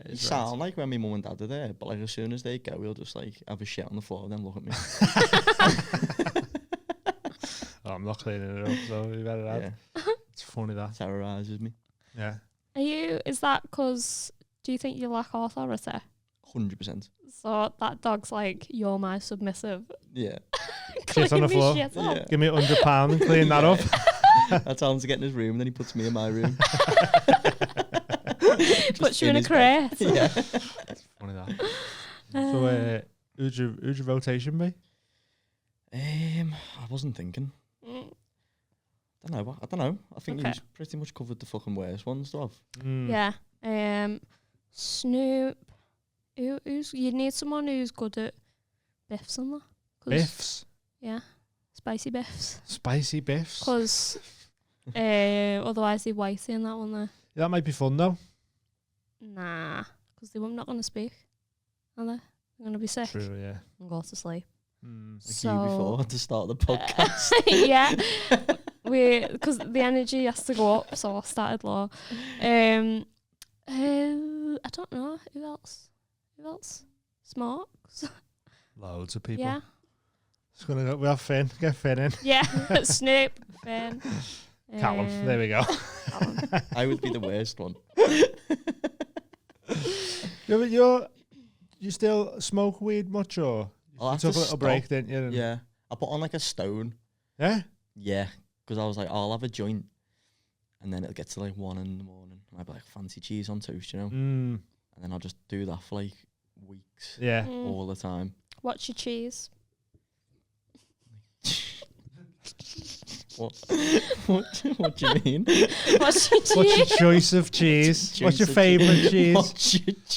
Speaker 3: He
Speaker 2: he's
Speaker 3: sound like when my mum and dad are there, but like as soon as they go, he'll just like have a shit on the floor and then look at me.
Speaker 2: I'm not cleaning it up, so you better have.
Speaker 3: Yeah.
Speaker 2: It's funny that.
Speaker 3: Terrorises me.
Speaker 2: Yeah.
Speaker 1: Is that because, do you think you lack authority?
Speaker 3: 100%.
Speaker 1: So that dog's like, you're my submissive.
Speaker 3: Yeah.
Speaker 2: Shit on the
Speaker 1: Clean me
Speaker 2: floor.
Speaker 1: shit up.
Speaker 3: Yeah.
Speaker 2: Give me £100 and clean that up.
Speaker 3: I tell him to get in his room, then he puts me in my room.
Speaker 1: Puts you in a
Speaker 3: his bed.
Speaker 1: crate.
Speaker 3: Yeah.
Speaker 2: Funny that. So, who'd your rotation be?
Speaker 3: I wasn't thinking.
Speaker 1: Mm.
Speaker 3: I don't know. I think
Speaker 1: Okay.
Speaker 3: he's pretty much covered the fucking worst ones, stuff.
Speaker 1: Yeah. Snoop. Who's you need someone who's good at biffs and that.
Speaker 2: Biffs.
Speaker 1: Yeah. Spicy biffs.
Speaker 2: Spicy biffs.
Speaker 1: Because otherwise they're whitey in that one there.
Speaker 2: That might be fun though.
Speaker 1: Nah. Because they're not going to speak. Are they? They're going to be sick
Speaker 2: True, yeah.
Speaker 1: and go to sleep.
Speaker 3: Like
Speaker 1: So
Speaker 3: you before to start the podcast.
Speaker 1: yeah. Because the energy has to go up, so I started low. I don't know. Who else? Smokes?
Speaker 2: Loads of people.
Speaker 1: Yeah.
Speaker 2: It's gonna go. We have Finn. Get Finn in.
Speaker 1: Yeah. Snoop. Finn.
Speaker 2: Callum. There we go.
Speaker 1: Callum.
Speaker 3: I would be the worst one.
Speaker 2: You still smoke weed much, or
Speaker 3: I'll
Speaker 2: you
Speaker 3: have
Speaker 2: took
Speaker 3: to
Speaker 2: a little
Speaker 3: stop.
Speaker 2: break, didn't you? And
Speaker 3: Yeah. I put on like a stone.
Speaker 2: Yeah.
Speaker 3: Yeah. Because I was like, I'll have a joint. And then it'll get to like 1 in the morning. And I'd be like, fancy cheese on toast, you know? And then I'll just do that for like weeks.
Speaker 2: Yeah.
Speaker 3: All the time.
Speaker 1: What's your cheese?
Speaker 3: What do you mean?
Speaker 1: What's your cheese?
Speaker 2: What's your choice of cheese? What's your favourite cheese?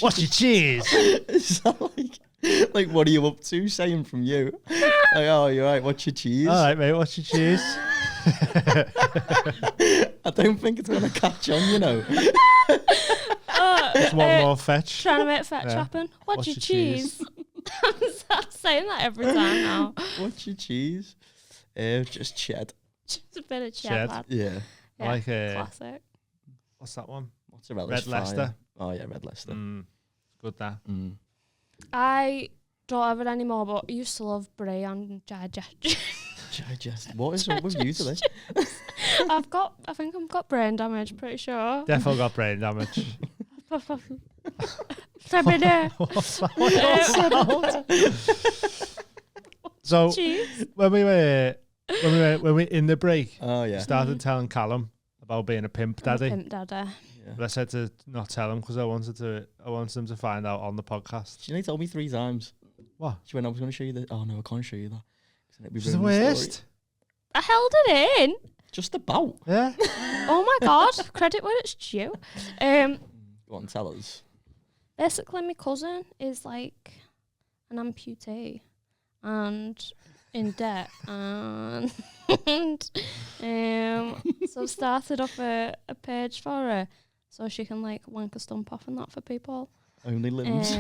Speaker 2: What's your cheese?
Speaker 3: Is that like what are you up to? Saying from you. Like, oh, you're right, what's your cheese?
Speaker 2: All right, mate, what's your cheese?
Speaker 3: I don't think it's gonna catch on, you know.
Speaker 2: Just one more fetch.
Speaker 1: Trying to make fetch
Speaker 2: Yeah.
Speaker 1: happen. What's your cheese? I'm saying that every time now.
Speaker 3: What's your cheese? Just ched.
Speaker 1: Just a bit of
Speaker 2: Ched.
Speaker 1: cheddar.
Speaker 3: Yeah.
Speaker 1: Yeah,
Speaker 2: Like
Speaker 1: classic.
Speaker 2: what's that one?
Speaker 3: Mozzarella.
Speaker 2: Red Leicester.
Speaker 3: Oh yeah, Red Leicester.
Speaker 2: Good that.
Speaker 1: I don't have it anymore, but I used to love brie and
Speaker 3: Digest. What is up with you today?
Speaker 1: I think I've got brain damage, pretty sure.
Speaker 2: Definitely got brain damage. So
Speaker 1: Cheese.
Speaker 2: when we were in the break,
Speaker 3: Oh yeah.
Speaker 2: started telling Callum about being a pimp daddy.
Speaker 1: Pimp daddy.
Speaker 2: But I said to not tell him because I wanted him to find out on the podcast.
Speaker 3: She only told me 3 times.
Speaker 2: What?
Speaker 3: She went, I was going to show you the. Oh no, I can't show you that.
Speaker 2: She's the worst.
Speaker 1: I held it in.
Speaker 3: Just about.
Speaker 2: Yeah.
Speaker 1: Oh my god. Credit where it's due.
Speaker 3: Go on, tell us.
Speaker 1: Basically, my cousin is like an amputee and in debt, and so I've started up a page for her so she can like wank a stump off and that for people.
Speaker 3: Only limbs.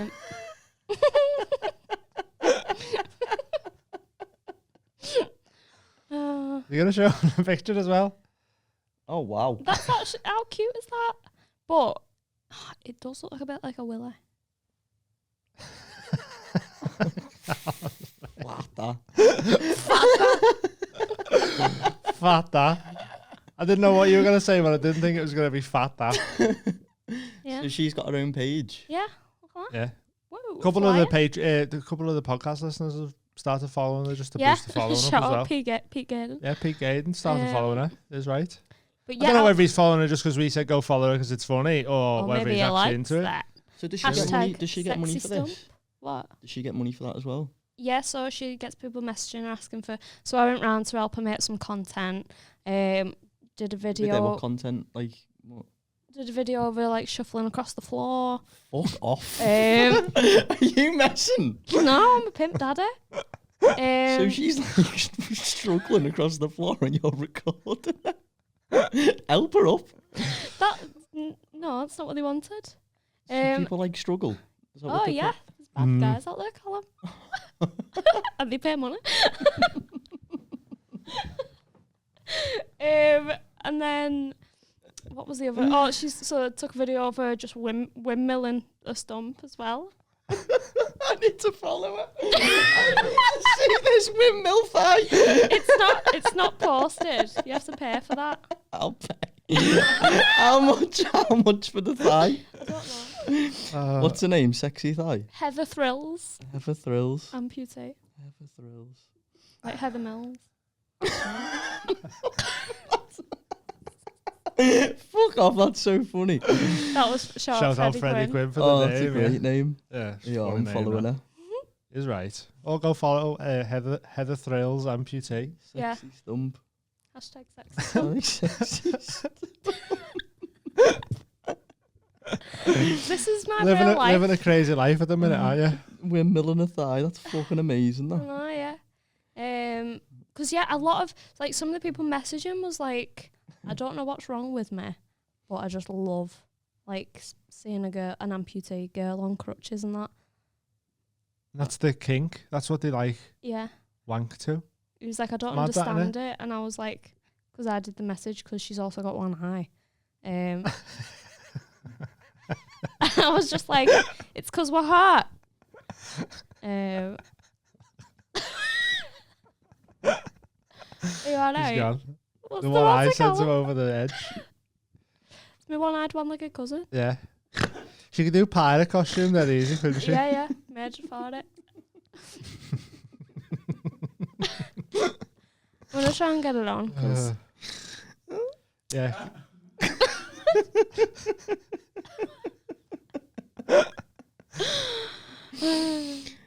Speaker 2: You're gonna show him a picture as well.
Speaker 3: Oh wow.
Speaker 1: That's actually, how cute is that? But it does look like a bit like a willy.
Speaker 3: Flatter.
Speaker 2: Fat that. I didn't know what you were gonna say, but I didn't think it was gonna be fat that.
Speaker 1: Yeah.
Speaker 3: So she's got her own page.
Speaker 1: Yeah. Look at that.
Speaker 2: Yeah.
Speaker 1: Whoa,
Speaker 2: A couple of
Speaker 1: flying.
Speaker 2: the podcast listeners have started following her just to
Speaker 1: Yeah.
Speaker 2: boost the following
Speaker 1: Shout
Speaker 2: up as
Speaker 1: out
Speaker 2: well.
Speaker 1: Pete Gaden.
Speaker 2: Yeah, Pete Gaden started following her. Is right.
Speaker 1: But
Speaker 2: I
Speaker 1: yeah,
Speaker 2: don't know whether he's following her just because we said go follow her because it's funny, or whether
Speaker 1: maybe
Speaker 2: he's
Speaker 1: he
Speaker 2: actually
Speaker 1: likes
Speaker 2: into it.
Speaker 1: that.
Speaker 3: So does she get money? Does she get money
Speaker 1: Sexy
Speaker 3: for this?
Speaker 1: stump. What?
Speaker 3: Does she get money for that as well?
Speaker 1: Yeah, so she gets people messaging her asking for. So I went round to help her make some content. Did a video.
Speaker 3: What content? Like what?
Speaker 1: Did a video of her like shuffling across the floor.
Speaker 3: Fuck off.
Speaker 1: Are
Speaker 3: you messing?
Speaker 1: No, I'm a pimp daddy.
Speaker 3: So she's like struggling across the floor and you're recording her. Help her up.
Speaker 1: No, that's not what they wanted.
Speaker 3: Some people like struggle. Is that what
Speaker 1: Oh
Speaker 3: they
Speaker 1: yeah,
Speaker 3: put?
Speaker 1: there's bad guys out there, Callum. And they pay money. And then what was the other? Oh, she took a video of her just windmilling a stump as well.
Speaker 3: I need to follow her. I need to see this windmill fight.
Speaker 1: It's not posted. You have to pay for that.
Speaker 3: I'll pay. How much for the thigh?
Speaker 1: I don't know.
Speaker 3: What's her name? Sexy thigh?
Speaker 1: Heather Thrills.
Speaker 3: Heather Thrills.
Speaker 1: Amputee.
Speaker 3: Heather Thrills.
Speaker 1: Like Heather Mills.
Speaker 3: Fuck off, that's so funny.
Speaker 1: That was shout out
Speaker 2: Freddie Quinn for
Speaker 3: Oh,
Speaker 2: the
Speaker 3: that's a
Speaker 2: name.
Speaker 3: great name.
Speaker 2: Yeah,
Speaker 3: Yeah, I'm following her.
Speaker 2: Is right. Or go follow Heather Thrills Amputee.
Speaker 1: Yeah.
Speaker 3: Sexy stump.
Speaker 1: Hashtag sexy.
Speaker 3: Sexy stump.
Speaker 1: This is my real life.
Speaker 2: Living a crazy life at the minute, aren't you?
Speaker 3: Windmilling a thigh, that's fucking amazing, that.
Speaker 1: Oh, yeah. Because, yeah, a lot of, like, some of the people messaging was like, I don't know what's wrong with me, but I just love, like, seeing an amputee girl on crutches and that.
Speaker 2: That's the kink. That's what they like.
Speaker 1: Yeah.
Speaker 2: Wank to.
Speaker 1: He was like, I don't
Speaker 2: Mad that,
Speaker 1: understand it. And I was like, because I did the message, because she's also got one eye. I was just like, it's because we're hot. Are you alright?
Speaker 2: He's gone.
Speaker 1: What's
Speaker 2: The one eye
Speaker 1: matter,
Speaker 2: sends him
Speaker 1: Callum?
Speaker 2: over the edge.
Speaker 1: It's my one-eyed one-legged cousin.
Speaker 2: Yeah. She could do pirate costume that easy, couldn't she?
Speaker 1: Yeah, made for it. I'm gonna try and get it on. Cause
Speaker 2: Yeah.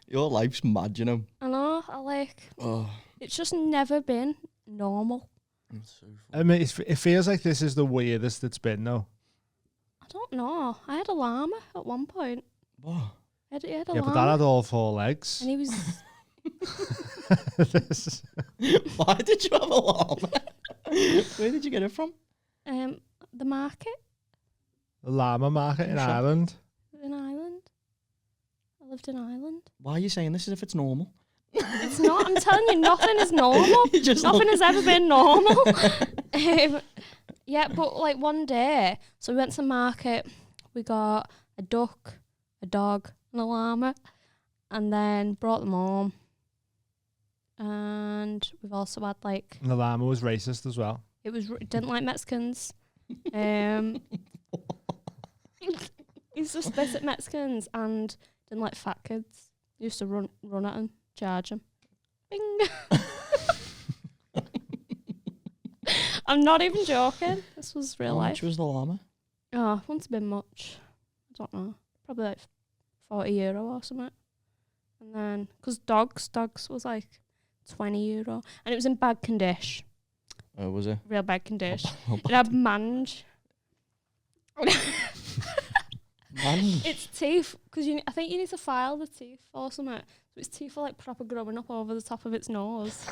Speaker 3: Your life's mad, you know.
Speaker 1: I know,
Speaker 3: Oh,
Speaker 1: it's just never been normal.
Speaker 3: that's so funny.
Speaker 2: I mean, it feels like this is the weirdest it's been, though.
Speaker 1: I don't know. I had a llama at one point.
Speaker 3: What?
Speaker 1: I had a
Speaker 2: Yeah,
Speaker 1: llama.
Speaker 2: but that had all 4 legs.
Speaker 1: And he was...
Speaker 2: This-
Speaker 3: Why did you have a llama? Where did you get it from?
Speaker 1: the market
Speaker 2: the llama market in
Speaker 3: Sure.
Speaker 2: Ireland.
Speaker 1: in Ireland. I lived in Ireland.
Speaker 3: Why are you saying this as if it's normal?
Speaker 1: It's not. I'm telling you, nothing is normal.
Speaker 3: You just
Speaker 1: Nothing
Speaker 3: look-
Speaker 1: has ever been normal. Yeah, but like one day, so we went to the market, we got a duck, a dog, and a llama, and then brought them home. And we've also had like,
Speaker 2: And the llama was racist as well.
Speaker 1: it didn't like Mexicans. Used to spit at Mexicans and didn't like fat kids. Used to run at them, charge them. Bing. I'm not even joking. This was real
Speaker 3: How
Speaker 1: life.
Speaker 3: much was the llama?
Speaker 1: Oh, it wouldn't have been much. I don't know. Probably like €40 or something. And then, because dogs was like €20. And it was in bad condition.
Speaker 3: Oh, was it?
Speaker 1: Real bad condition.
Speaker 3: How
Speaker 1: It had mange.
Speaker 3: Man.
Speaker 1: Its teeth, because I think you need to file the teeth or something. So its teeth are like proper growing up over the top of its nose.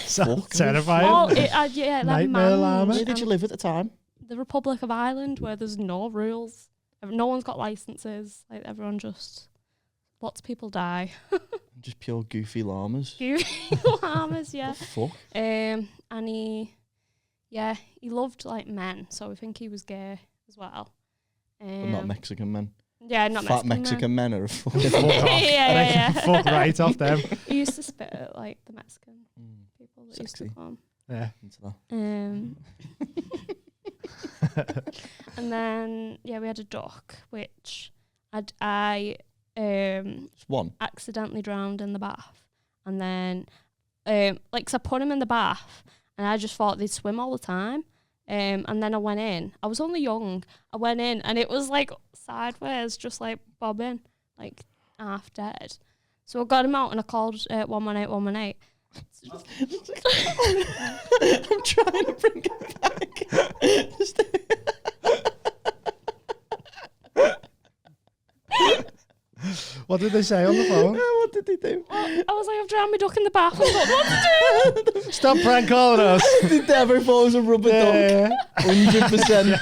Speaker 2: Sounds
Speaker 3: Fuck.
Speaker 2: terrifying.
Speaker 1: Oh, it had, yeah, like
Speaker 2: Nightmare llama.
Speaker 1: mange.
Speaker 3: Where did you live at the time?
Speaker 1: The Republic of Ireland, where there's no rules. No one's got licenses. Like everyone just, lots of people die.
Speaker 3: Just pure goofy llamas.
Speaker 1: Llamas, yeah.
Speaker 3: What the fuck?
Speaker 1: And he loved like men, so I think he was gay as well.
Speaker 3: But not Mexican men.
Speaker 1: Yeah, not
Speaker 3: Fat
Speaker 1: Mexican.
Speaker 3: Mexican men are a fucking
Speaker 2: Fuck off.
Speaker 1: Yeah.
Speaker 2: Fuck right off them.
Speaker 1: He used to spit at like the Mexican people that used
Speaker 3: Sexy.
Speaker 1: to come.
Speaker 2: Yeah.
Speaker 3: into that.
Speaker 1: And then we had a duck, which I
Speaker 3: Just one.
Speaker 1: accidentally drowned in the bath, and then cause I put him in the bath, and I just thought they'd swim all the time. And then I went in. I was only young. I went in, and it was like sideways, just like bobbing, like half dead. So I got him out, and I called 118.
Speaker 3: I'm trying to bring it back. Just
Speaker 2: What did they say on the phone?
Speaker 3: what did they do?
Speaker 1: I was like, I've drowned my duck in the bath. I thought, what to do?
Speaker 2: Stop prank calling us.
Speaker 3: Did they ever thought it was a rubber duck? 100%.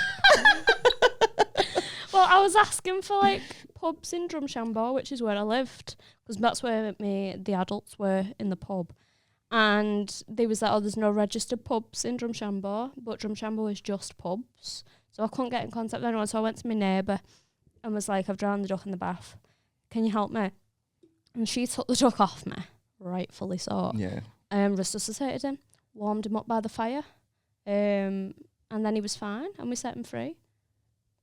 Speaker 1: Well, I was asking for like pubs in Drumshanbo, which is where I lived, because that's where the adults were in the pub. And they was like, oh, there's no registered pubs in Drumshanbo, but Drumshanbo is just pubs. So I couldn't get in contact with anyone, so I went to my neighbour and was like, I've drowned the duck in the bath. Can you help me? And she took the duck off me, rightfully so.
Speaker 3: Yeah.
Speaker 1: Resuscitated him, warmed him up by the fire, and then he was fine, and we set him free,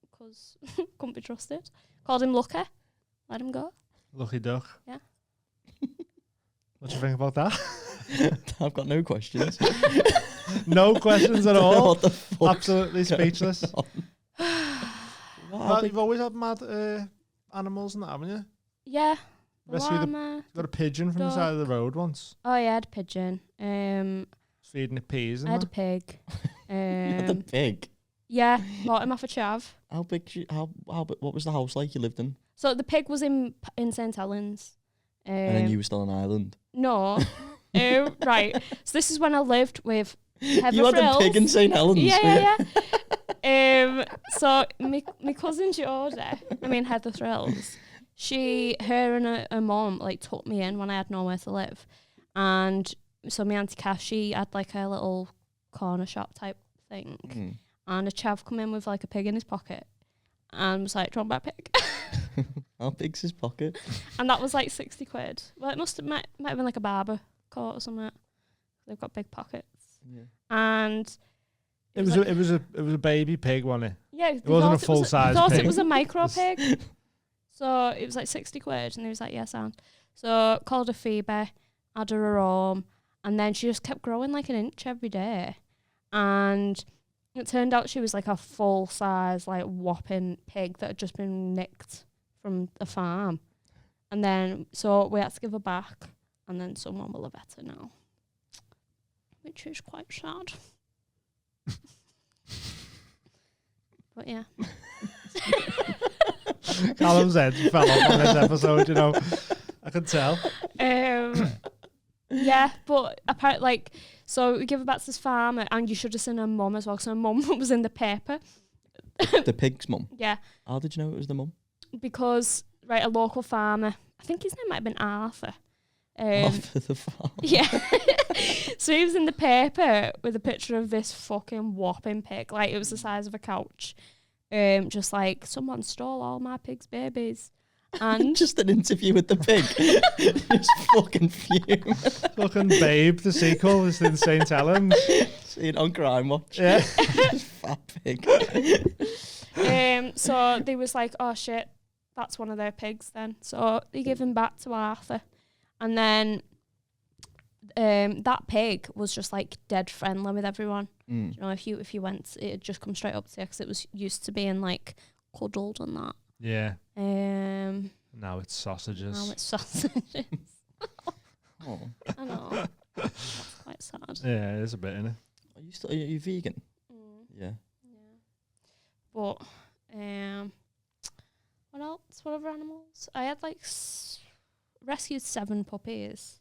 Speaker 1: because couldn't be trusted. Called him Lucky, let him go.
Speaker 2: Lucky duck.
Speaker 1: Yeah.
Speaker 2: What do you think about that?
Speaker 3: I've got no questions.
Speaker 2: No questions at all.
Speaker 3: What the fuck?
Speaker 2: Absolutely speechless.
Speaker 3: Wow.
Speaker 2: You've always had mad animals and that, haven't you?
Speaker 1: Yeah.
Speaker 2: Rescued a,
Speaker 1: Llama.
Speaker 2: got a pigeon from the side of the road once.
Speaker 1: Oh yeah, I had a pigeon.
Speaker 2: Feeding it peas and
Speaker 1: I had a
Speaker 2: that.
Speaker 1: pig.
Speaker 3: The pig.
Speaker 1: Yeah, bought him off a chav.
Speaker 3: How big? What was the house like you lived in?
Speaker 1: So the pig was in St Helens.
Speaker 3: And then you were still on island.
Speaker 1: No. Right. So this is when I lived with Heather
Speaker 3: You had
Speaker 1: Frills.
Speaker 3: a pig in St Helens.
Speaker 1: Yeah. So my cousin Georgia, Heather Thrills, her and her mum like took me in when I had nowhere to live, and so my auntie Cass, she had like a little corner shop type thing, and a chav come in with like a pig in his pocket, and was like, "Do you want my pig?"
Speaker 3: How big's his pocket?
Speaker 1: And that was like 60 quid. Well, it might have been like a barber coat or something. They've got big pockets, and
Speaker 2: It was a baby pig, wasn't it?
Speaker 1: yeah,
Speaker 2: It wasn't a full size
Speaker 1: thought
Speaker 2: pig.
Speaker 1: it was a micro pig. So it was like 60 quid, and he was like, yeah, sound. So called her Phoebe, had her home, and then she just kept growing like an inch every day. And it turned out she was like a full size, like whopping pig that had just been nicked from a farm. And then, so we had to give her back, and then someone will have vet her now, which is quite sad. But yeah.
Speaker 2: Callum's head fell off on this episode, you know. I can tell.
Speaker 1: Yeah, but apart so we give her back to this farmer, and you should have seen her mum as well, because her mum was in the paper.
Speaker 3: The pig's mum?
Speaker 1: Yeah.
Speaker 3: How did you know it was the mum?
Speaker 1: Because, a local farmer, I think his name might have been Arthur.
Speaker 3: After the farm.
Speaker 1: Yeah. So he was in the paper with a picture of this fucking whopping pig. Like, it was the size of a couch. Just like, someone stole all my pig's babies. And
Speaker 3: just an interview with the pig. Just fucking fume.
Speaker 2: Fucking Babe, the sequel is in St. Helens.
Speaker 3: See it on Crime Watch.
Speaker 2: Yeah.
Speaker 3: Fat pig.
Speaker 1: So they was like, oh shit, that's one of their pigs then. So they give him back to Arthur. And then that pig was just like dead friendly with everyone. You know, if you went, it'd just come straight up to you, because it was used to being like cuddled and that.
Speaker 2: Yeah.
Speaker 1: Now
Speaker 2: it's sausages.
Speaker 3: Oh.
Speaker 1: I know. That's quite sad.
Speaker 2: Yeah, it is a bit, isn't it?
Speaker 3: Are you vegan? Yeah.
Speaker 1: But what else? What other animals? I had rescued 7 puppies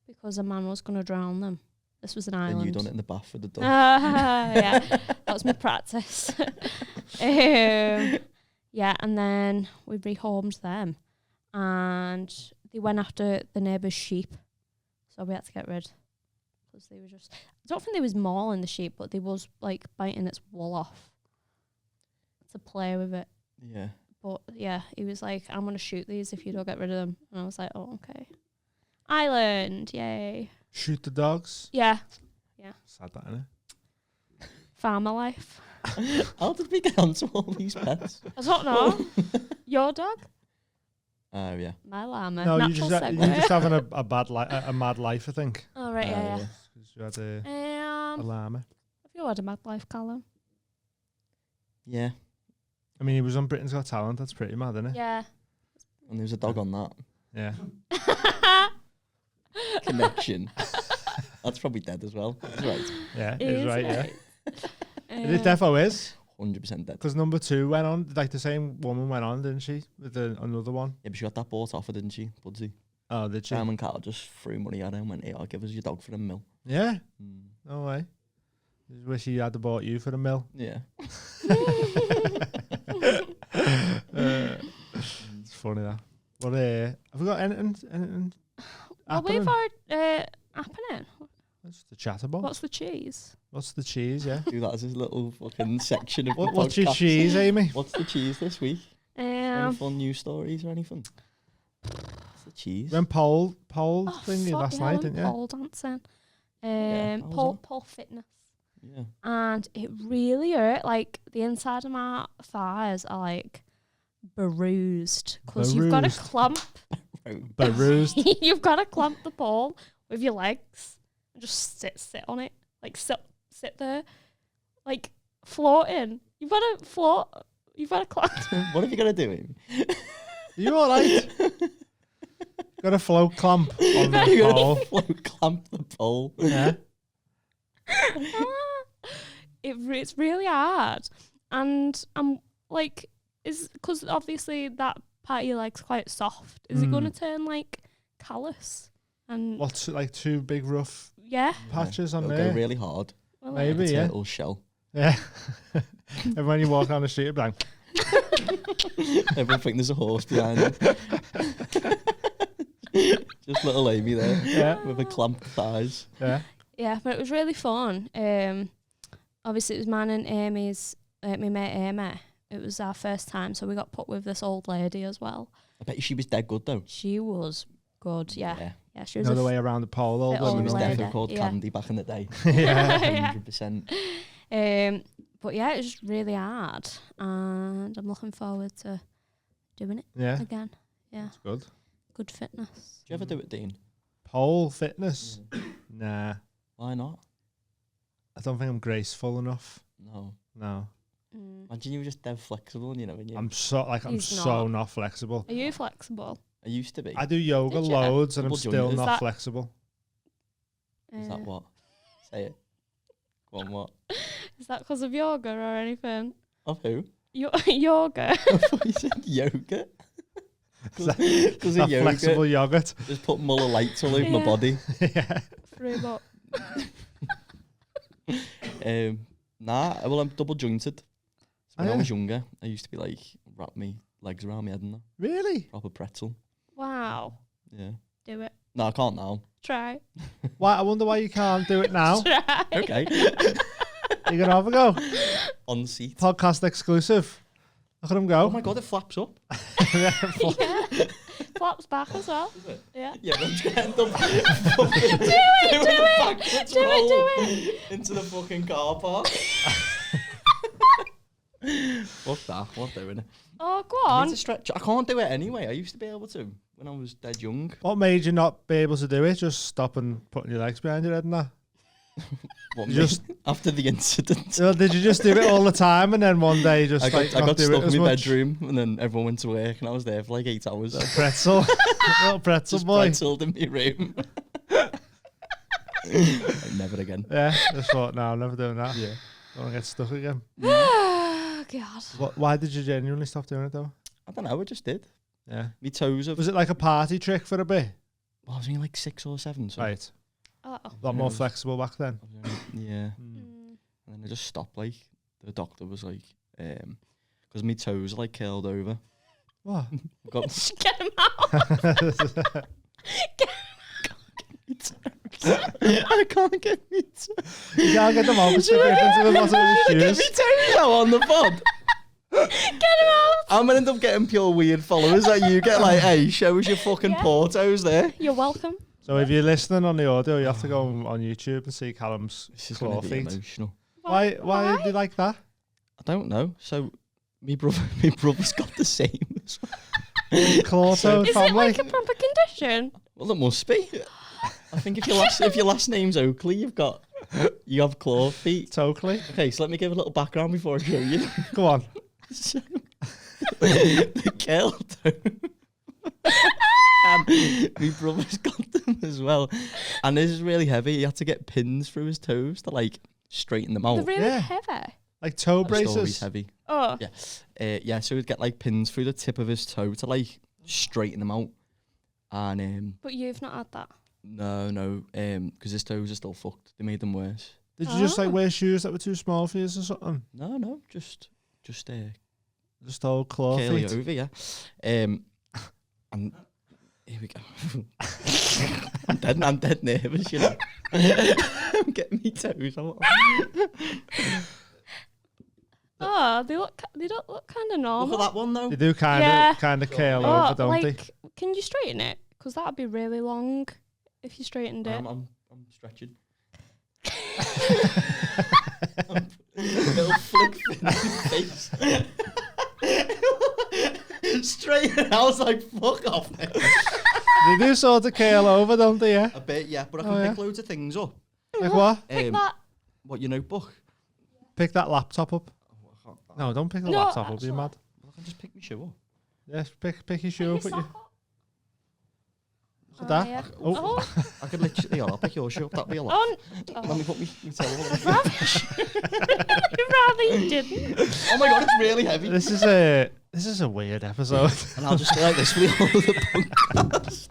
Speaker 1: because a man was going to drown them. This was an island.
Speaker 3: And you done it in the bath with the dog.
Speaker 1: Yeah, that was my practice. Yeah, and then we rehomed them, and they went after the neighbour's sheep, so we had to get rid, because they were just, I don't think they was mauling the sheep, but they was like biting its wool off to play with it.
Speaker 3: Yeah.
Speaker 1: But yeah, he was like, I'm going to shoot these if you don't get rid of them. And I was like, oh, okay. Island, yay.
Speaker 2: Shoot the dogs.
Speaker 1: Yeah.
Speaker 2: Sad that, innit?
Speaker 1: Farmer life.
Speaker 3: How did we get onto all these pets?
Speaker 1: I don't know. Your dog?
Speaker 3: Oh, yeah.
Speaker 1: My llama.
Speaker 2: No,
Speaker 1: Natural
Speaker 2: you're
Speaker 1: segue.
Speaker 2: just having a mad life, I think.
Speaker 1: Oh, right, yeah.
Speaker 2: 'Cause you had a llama.
Speaker 1: Have you had a mad life, Callum?
Speaker 3: Yeah.
Speaker 2: I mean, he was on Britain's Got Talent. That's pretty mad, isn't it?
Speaker 1: Yeah.
Speaker 3: And there was a dog on that.
Speaker 2: Yeah.
Speaker 3: Connection. That's probably dead as well. That's right.
Speaker 2: Yeah,
Speaker 1: It
Speaker 2: it's
Speaker 1: is
Speaker 2: right, yeah.
Speaker 1: right.
Speaker 2: It defo is.
Speaker 3: 100% dead.
Speaker 2: Because number 2 went on, like the same woman went on, didn't she? With another one.
Speaker 3: Yeah, but she got that bought off her, didn't she, Budsy?
Speaker 2: Oh, did she?
Speaker 3: Simon Cowell just threw money at her and went, hey, I'll give us your dog for $1 million.
Speaker 2: Yeah? No way. Just wish he had bought you for $1 million.
Speaker 3: Yeah.
Speaker 2: But have we got anything
Speaker 1: Well, we've
Speaker 2: happening?
Speaker 1: already happening.
Speaker 2: What's the chat about?
Speaker 1: What's the cheese?
Speaker 2: What's the cheese, yeah?
Speaker 3: Do that as a little fucking section of the
Speaker 2: What's your
Speaker 3: podcast.
Speaker 2: cheese, Amy?
Speaker 3: What's the cheese this week? Any fun news stories or anything? What's the cheese?
Speaker 2: When pole
Speaker 1: Oh,
Speaker 2: thingy
Speaker 1: fuck
Speaker 2: last
Speaker 1: yeah,
Speaker 2: night,
Speaker 1: when
Speaker 2: didn't you?
Speaker 1: pole dancing.
Speaker 3: how was
Speaker 1: Pole fitness.
Speaker 3: Yeah.
Speaker 1: And it really hurt. Like, the inside of my thighs are, like, bruised. Because you've got to
Speaker 2: Bruised.
Speaker 1: clamp.
Speaker 2: Bruised.
Speaker 1: You've got to clamp the pole with your legs. And just sit on it. Like, sit there. Like, floating. You've got to float. You've got to clamp.
Speaker 3: What have you got to do, Amy?
Speaker 2: You alright? Got a float clamp on the
Speaker 3: You gotta
Speaker 2: pole.
Speaker 3: float clamp the pole.
Speaker 2: Yeah.
Speaker 1: It's really hard. And I'm like, because obviously that part of your leg's quite soft. Is it going to turn like callous? And
Speaker 2: What's like two big rough
Speaker 1: yeah.
Speaker 2: patches on
Speaker 3: It'll
Speaker 2: there?
Speaker 3: go really hard.
Speaker 1: Well,
Speaker 2: Maybe,
Speaker 3: Like a
Speaker 2: yeah.
Speaker 3: turtle shell.
Speaker 2: Yeah. And when you walk down the street, it'll be like,
Speaker 3: Everyone think there's a horse behind them. Just little Amy there.
Speaker 2: Yeah.
Speaker 3: With a clamped thighs.
Speaker 2: yeah.
Speaker 1: Yeah, but it was really fun. Obviously, it was mine and Amy's, my mate Amy. It was our first time, so we got put with this old lady as well.
Speaker 3: I bet you she was dead good though.
Speaker 1: She was good, yeah. Yeah, she was
Speaker 2: Another
Speaker 1: a
Speaker 2: way around the pole, old
Speaker 1: bit
Speaker 3: She
Speaker 2: women.
Speaker 3: was
Speaker 1: old
Speaker 2: like-
Speaker 1: lady.
Speaker 3: definitely called
Speaker 1: yeah.
Speaker 3: Candy back in the day.
Speaker 2: Yeah.
Speaker 3: 100%.
Speaker 1: But yeah, it was really hard, and I'm looking forward to doing it
Speaker 2: Yeah.
Speaker 1: again. Yeah,
Speaker 2: It's good.
Speaker 1: good fitness.
Speaker 3: Do you ever do it, Dean?
Speaker 2: Pole fitness? Nah.
Speaker 3: Why not?
Speaker 2: I don't think I'm graceful enough.
Speaker 3: No.
Speaker 2: No.
Speaker 3: Imagine you were just dead flexible and you know when you
Speaker 2: I'm so
Speaker 1: He's
Speaker 2: so not flexible.
Speaker 1: Are you flexible?
Speaker 3: I used to be.
Speaker 2: I do yoga
Speaker 1: Did you?
Speaker 2: loads and I'm
Speaker 3: Double
Speaker 2: still
Speaker 3: jointed.
Speaker 1: Is
Speaker 2: not
Speaker 1: that-
Speaker 2: flexible.
Speaker 3: Is that what? Say it. Go on, what?
Speaker 1: Is that because of yoga or anything?
Speaker 3: Of who?
Speaker 1: Yoga.
Speaker 3: I thought you said yoga. Because
Speaker 2: That
Speaker 3: of yoga.
Speaker 2: flexible yogurt.
Speaker 3: Just put Muller lights all over my
Speaker 1: Yeah.
Speaker 3: body.
Speaker 2: Yeah.
Speaker 1: Threw up.
Speaker 3: Nah, well, I'm double jointed. So when
Speaker 2: Oh,
Speaker 3: I
Speaker 2: yeah.
Speaker 3: was younger, I used to be like, wrap me legs around my head and that.
Speaker 2: Really?
Speaker 3: Proper pretzel.
Speaker 1: Wow.
Speaker 3: Yeah.
Speaker 1: Do it.
Speaker 3: No, I can't now.
Speaker 1: Try.
Speaker 2: Why? I wonder why you can't do it now.
Speaker 1: Try.
Speaker 3: Okay.
Speaker 2: You're gonna have a go.
Speaker 3: On seat.
Speaker 2: Podcast exclusive. Look at him
Speaker 3: Oh
Speaker 2: go.
Speaker 3: my god, it flaps up.
Speaker 1: Yeah. Flaps back as well. Yeah.
Speaker 3: Yeah, but I'm just gonna end up
Speaker 1: Do it.
Speaker 3: into the fucking car park. Fuck that, I'm not doing it.
Speaker 1: Oh, go
Speaker 3: I
Speaker 1: on.
Speaker 3: need to stretch. I can't do it anyway. I used to be able to when I was dead young.
Speaker 2: What made you not be able to do it? Just stop and putting your legs behind your head and that.
Speaker 3: What,
Speaker 2: You just-
Speaker 3: after the incident.
Speaker 2: So did you just do it all the time and then one day just
Speaker 3: I got,
Speaker 2: like
Speaker 3: I
Speaker 2: not
Speaker 3: got
Speaker 2: do
Speaker 3: stuck
Speaker 2: it as
Speaker 3: in my
Speaker 2: much?
Speaker 3: bedroom and then everyone went to work and I was there for like 8 hours.
Speaker 2: Pretzel, little pretzel
Speaker 3: Just
Speaker 2: boy.
Speaker 3: pretzeled in my room. Like, never again.
Speaker 2: Yeah, just thought, no, I'm never doing that.
Speaker 3: Yeah.
Speaker 2: Don't want to get stuck again.
Speaker 1: Oh, God.
Speaker 2: Why did you genuinely stop doing it though?
Speaker 3: I don't know, I just did.
Speaker 2: Yeah.
Speaker 3: My toes have...
Speaker 2: Was it like a party trick for a bit?
Speaker 3: Well, I was only like 6 or 7. So
Speaker 2: Right.
Speaker 1: Oh.
Speaker 2: A lot more
Speaker 3: Yeah.
Speaker 2: flexible back then.
Speaker 3: I was only- yeah.
Speaker 1: Mm.
Speaker 3: And then I just stopped, like, the doctor was like, because my toes are like curled over.
Speaker 2: What?
Speaker 3: I've got
Speaker 1: Get him out.
Speaker 3: I can't get me toes.
Speaker 2: You can't get them out. Stick it into the bottom of
Speaker 3: Get
Speaker 2: your
Speaker 3: me
Speaker 2: shoes.
Speaker 3: toes out on the pod.
Speaker 1: Get him out.
Speaker 3: I'm gonna end up getting pure weird followers that you get like, hey, show us your fucking
Speaker 1: Yeah.
Speaker 3: paw toes there.
Speaker 1: You're welcome.
Speaker 2: So if you're listening on the audio, you have to go on YouTube and see Callum's
Speaker 3: This is
Speaker 2: claw
Speaker 3: gonna be
Speaker 2: feet.
Speaker 3: emotional.
Speaker 2: Why do you like that?
Speaker 3: I don't know. So my brother's got the same as well.
Speaker 2: Claw toe
Speaker 1: Is it
Speaker 2: family.
Speaker 1: like a proper condition?
Speaker 3: Well, it must be. I think if your last name's Oakley, you have claw feet.
Speaker 2: Totally.
Speaker 3: Okay, so let me give a little background before I show you.
Speaker 2: Go on.
Speaker 3: So, the curl toe. And my brother's got them as well. And this is really heavy. He had to get pins through his toes to like straighten them out.
Speaker 1: They're really
Speaker 2: Yeah.
Speaker 1: heavy.
Speaker 2: Like toe
Speaker 3: The story's
Speaker 2: braces.
Speaker 3: heavy.
Speaker 1: Oh.
Speaker 3: Yeah. Yeah, so he'd get like pins through the tip of his toe to like straighten them out. And
Speaker 1: But you've not had that.
Speaker 3: no, because his toes are still fucked. They made them worse.
Speaker 2: Did you just like
Speaker 1: Oh.
Speaker 2: wear shoes that were too small for you or something?
Speaker 3: No, just
Speaker 2: Just old claw
Speaker 3: curly
Speaker 2: feet.
Speaker 3: over, yeah. And here we go. I'm dead nervous, you know. I'm getting me toes on.
Speaker 1: Oh, they don't look kind of normal.
Speaker 3: Look at that one though.
Speaker 2: They do kind of curl over, don't they?
Speaker 1: Can you straighten it? Because that'd be really long if you straightened it.
Speaker 3: I'm stretching. Little flick fin face. Straight, and I was like, fuck off.
Speaker 2: They do sort of curl over, don't they? Yeah.
Speaker 3: A bit, yeah, but I can pick loads of things up.
Speaker 2: Like what?
Speaker 1: Pick that.
Speaker 3: What, your notebook?
Speaker 2: Pick that laptop up. No, don't pick the laptop up. You're mad.
Speaker 3: Well, I can just pick my shoe up.
Speaker 2: Yes, pick your shoe up. Look at
Speaker 1: that.
Speaker 2: that.
Speaker 1: Yeah.
Speaker 2: Oh.
Speaker 3: I could literally, I'll pick your shoe up. That'd be a lot. Let me put me toe up.
Speaker 1: You'd rather you didn't.
Speaker 3: Oh my god, it's really heavy.
Speaker 2: This is a weird episode.
Speaker 3: And I'll just go like this with all of the podcast.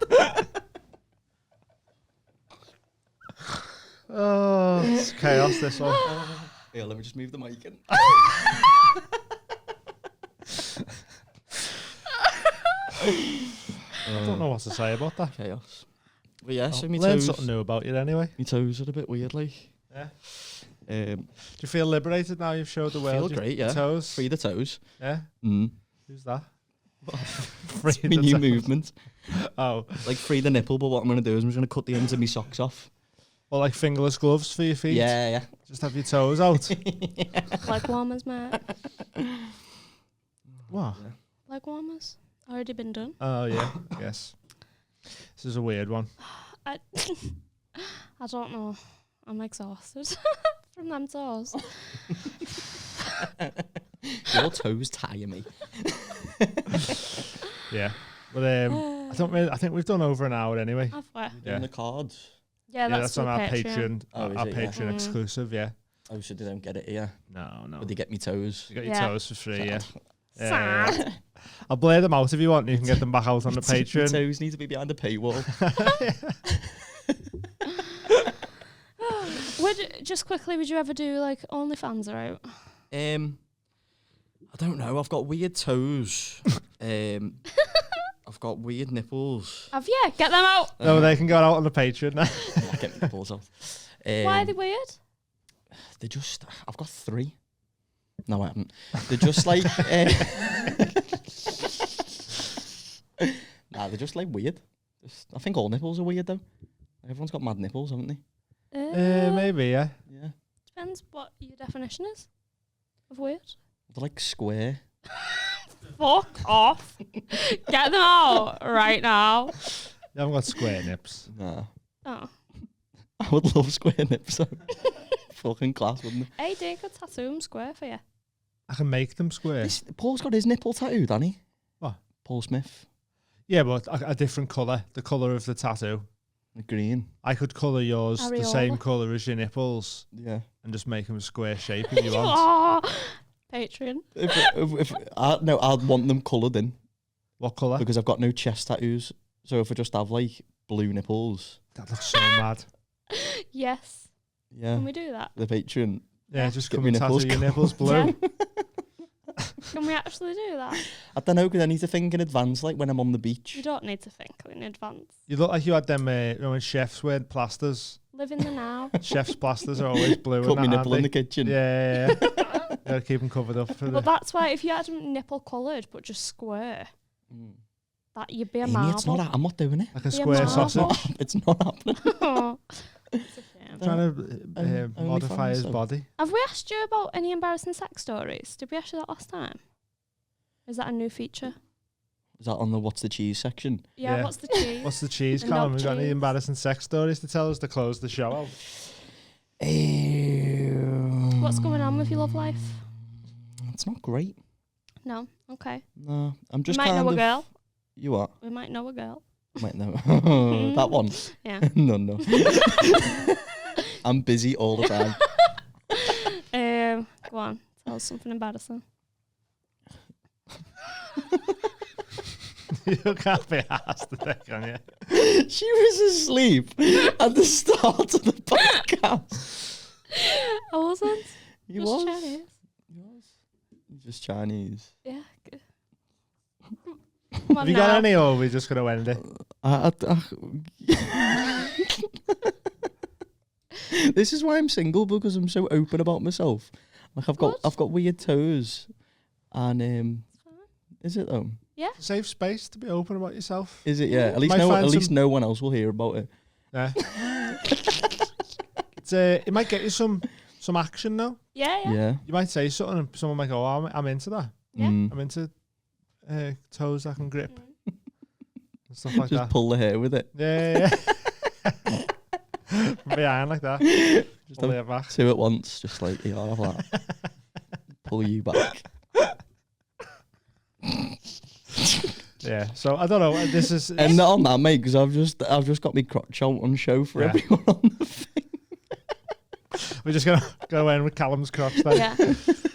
Speaker 2: Oh, it's chaos, this one.
Speaker 3: Yeah, let me just move the mic in.
Speaker 2: I don't know what to say about that.
Speaker 3: Chaos. But yeah, so me
Speaker 2: learn
Speaker 3: toes.
Speaker 2: something new about you anyway.
Speaker 3: My toes are a bit weird, like.
Speaker 2: Yeah. Do you feel liberated now you've showed the world?
Speaker 3: Feel great, yeah.
Speaker 2: Toes.
Speaker 3: Free the toes.
Speaker 2: Yeah.
Speaker 3: Mm.
Speaker 2: Who's that?
Speaker 3: It's my new movement.
Speaker 2: Oh.
Speaker 3: Like free the nipple, but what I'm going to do is I'm just going to cut the ends of my socks off.
Speaker 2: Or like fingerless gloves for your feet.
Speaker 3: Yeah, yeah.
Speaker 2: Just have your toes out.
Speaker 1: Like warmers, mate.
Speaker 2: What?
Speaker 3: Yeah.
Speaker 1: Like warmers. Already been done.
Speaker 2: Oh yeah, yes. This is a weird one.
Speaker 1: I don't know. I'm exhausted from them toes.
Speaker 3: Your toes tire me.
Speaker 2: Yeah. But I think we've done over an hour anyway.
Speaker 1: Have we?
Speaker 3: Doing the cards.
Speaker 1: Yeah,
Speaker 2: that's on our
Speaker 1: Patreon.
Speaker 2: Our Patreon exclusive, yeah.
Speaker 3: Oh, so they don't get it here.
Speaker 2: No.
Speaker 3: But they get me toes.
Speaker 2: You got your toes for free, yeah.
Speaker 1: Sad.
Speaker 2: I'll blur them out if you want. You can get them back out on the Patreon.
Speaker 3: Toes need to be behind the paywall.
Speaker 1: Just quickly, would you ever do like OnlyFans or out?
Speaker 3: I don't know. I've got weird toes. I've got weird nipples.
Speaker 1: Have you? Get them out.
Speaker 2: No, they can go out on the Patreon now.
Speaker 3: I get my nipples out.
Speaker 1: Why are they weird?
Speaker 3: They're just. I've got 3. No, I haven't. They're just like. Nah, they're just like weird. I think all nipples are weird though. Everyone's got mad nipples, haven't they?
Speaker 2: Maybe, yeah.
Speaker 3: Yeah.
Speaker 1: Depends what your definition is of weird.
Speaker 3: They're like square.
Speaker 1: Fuck off. Get them out right now.
Speaker 2: You haven't got square nips.
Speaker 3: Nah.
Speaker 1: Oh.
Speaker 3: I would love square nips though. Fucking class, wouldn't it?
Speaker 1: Hey, Dave could tattoo them square for you.
Speaker 2: I can make them square.
Speaker 3: Paul's got his nipple tattooed, hasn't he?
Speaker 2: What?
Speaker 3: Paul Smith.
Speaker 2: Yeah, but a different colour. The colour of the tattoo.
Speaker 3: The green.
Speaker 2: I could colour yours the
Speaker 1: Areola.
Speaker 2: same colour as your nipples.
Speaker 3: Yeah.
Speaker 2: And just make them a square shape if you want.
Speaker 1: Patreon.
Speaker 3: No, I'd want them coloured in.
Speaker 2: What colour?
Speaker 3: Because I've got no chest tattoos. So if I just have like blue nipples.
Speaker 2: That looks so mad.
Speaker 1: Yes.
Speaker 3: Yeah.
Speaker 1: Can we do that?
Speaker 3: The Patreon.
Speaker 2: Yeah, just
Speaker 3: Get
Speaker 2: come
Speaker 3: me
Speaker 2: and tattoo
Speaker 3: nipples
Speaker 2: your nipples blue.
Speaker 1: Can we actually do that?
Speaker 3: I don't know, because I need to think in advance, like when I'm on the beach.
Speaker 1: You don't need to think in advance.
Speaker 2: You look like you had them, when chefs wear plasters.
Speaker 1: Live in the now.
Speaker 2: Chefs' plasters are always blue.
Speaker 3: Cut
Speaker 2: and
Speaker 3: my
Speaker 2: that,
Speaker 3: nipple
Speaker 2: aren't
Speaker 3: in
Speaker 2: they?
Speaker 3: the kitchen.
Speaker 2: Yeah. You gotta keep them covered up. For
Speaker 1: But that's why if you had them nipple coloured but just square, that you'd be a
Speaker 3: Amy,
Speaker 1: marble.
Speaker 3: I'm not doing it.
Speaker 2: like a
Speaker 1: Yeah,
Speaker 2: square
Speaker 1: marble.
Speaker 2: sausage.
Speaker 3: It's not happening.
Speaker 1: Oh, it's a shame.
Speaker 2: Trying to modify his body.
Speaker 1: Have we asked you about any embarrassing sex stories? Did we ask you that last time? Is that a new feature?
Speaker 3: Is that on the what's the cheese section?
Speaker 1: Yeah,
Speaker 2: Yeah.
Speaker 1: what's the cheese?
Speaker 2: What's the cheese
Speaker 1: The
Speaker 2: column?
Speaker 1: knob
Speaker 2: We got any
Speaker 1: cheese.
Speaker 2: embarrassing sex stories to tell us to close the show out?
Speaker 1: What's going on with your love life?
Speaker 3: It's not great.
Speaker 1: No? Okay.
Speaker 3: No, I'm just
Speaker 1: We might
Speaker 3: kind
Speaker 1: know a
Speaker 3: of.
Speaker 1: girl.
Speaker 3: You what?
Speaker 1: We might know a girl.
Speaker 3: Might know that one.
Speaker 1: Yeah.
Speaker 3: No. I'm busy all the time.
Speaker 1: Go on. Tell us something embarrassing.
Speaker 2: You can't be asked today, can you?
Speaker 3: She was asleep at the start of the podcast.
Speaker 1: I wasn't.
Speaker 3: You
Speaker 1: Just
Speaker 3: was.
Speaker 1: Chinese.
Speaker 3: You was. You're just Chinese.
Speaker 1: Yeah. Come on
Speaker 2: Have you got
Speaker 1: now.
Speaker 2: any, or are we just gonna end it?
Speaker 3: This is why I'm single, because I'm so open about myself. Like I've got weird toes, and is it though?
Speaker 1: Yeah.
Speaker 2: Safe space to be open about yourself.
Speaker 3: Is it? Yeah. At least no one else will hear about it.
Speaker 2: Yeah. It might get you some action though.
Speaker 1: Yeah.
Speaker 2: You might say something, and someone might go, "Oh, I'm into that.
Speaker 1: Yeah.
Speaker 2: I'm into toes I can grip and stuff like
Speaker 3: Just
Speaker 2: that."
Speaker 3: pull the hair with it.
Speaker 2: Yeah. Behind like that. Just pull it back.
Speaker 3: 2 at once, just like have that. Pull you back.
Speaker 2: Yeah. So I don't know. This is
Speaker 3: And not on that, mate, because I've just got me crotch out on show for everyone on the thing.
Speaker 2: We're just gonna go in with Callum's crotch then.
Speaker 1: Yeah.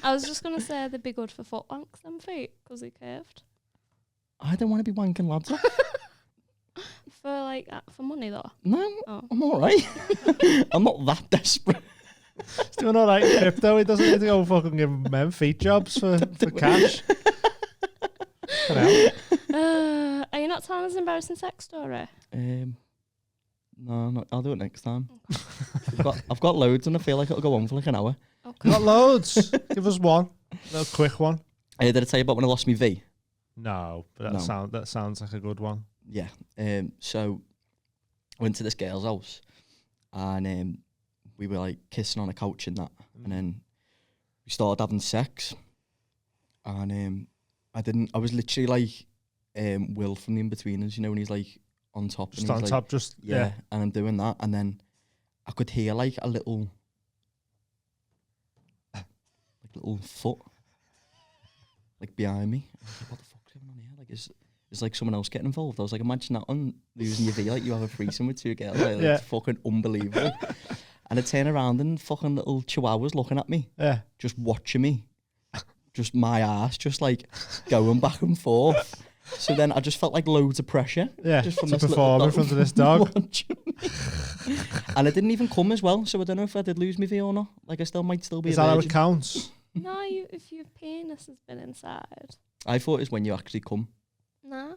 Speaker 1: I was just gonna say they'd be good for foot wanks, them feet, because they're curved.
Speaker 3: I don't want to be wanking lads off.
Speaker 1: For money though.
Speaker 3: No,
Speaker 1: Oh.
Speaker 3: I'm all right. I'm not that desperate.
Speaker 2: He's doing all right in crypto. He doesn't need to go fucking give men feet jobs for cash.
Speaker 1: Are you not telling us an embarrassing sex story?
Speaker 3: No, I'll do it next time. I've got loads, and I feel like it'll go on for like an hour.
Speaker 1: Okay.
Speaker 2: Got loads. Give us one. A quick one.
Speaker 3: Did I tell you about when I lost my V?
Speaker 2: No, but that sounds like a good one.
Speaker 3: Yeah. So I went to this girl's house, and we were like kissing on a couch and that, and then we started having sex, and I was literally like Will from the In-Betweeners, you know, when he's like on top.
Speaker 2: Just
Speaker 3: and
Speaker 2: on
Speaker 3: he's
Speaker 2: top,
Speaker 3: like,
Speaker 2: just
Speaker 3: yeah. And I'm doing that, and then I could hear like a little foot like behind me. I was like, what the fuck's going on here? Like, is like someone else getting involved? I was like, imagine that on losing your V, like you have a threesome with 2 girls. Like,
Speaker 2: Yeah.
Speaker 3: It's fucking unbelievable. And I turn around and fucking little chihuahuas looking at me,
Speaker 2: Yeah.
Speaker 3: just watching me, just my ass, just like going back and forth. So then I just felt like loads of pressure.
Speaker 2: Yeah.
Speaker 3: Just from
Speaker 2: to
Speaker 3: this
Speaker 2: perform in front of this dog.
Speaker 3: And I didn't even come as well, so I don't know if I did lose my V or not. Like I might still be
Speaker 2: Is
Speaker 3: a
Speaker 2: that how
Speaker 3: virgin.
Speaker 2: it counts?
Speaker 1: No, if your penis has been inside.
Speaker 3: I thought it's when you actually come.
Speaker 1: Nah.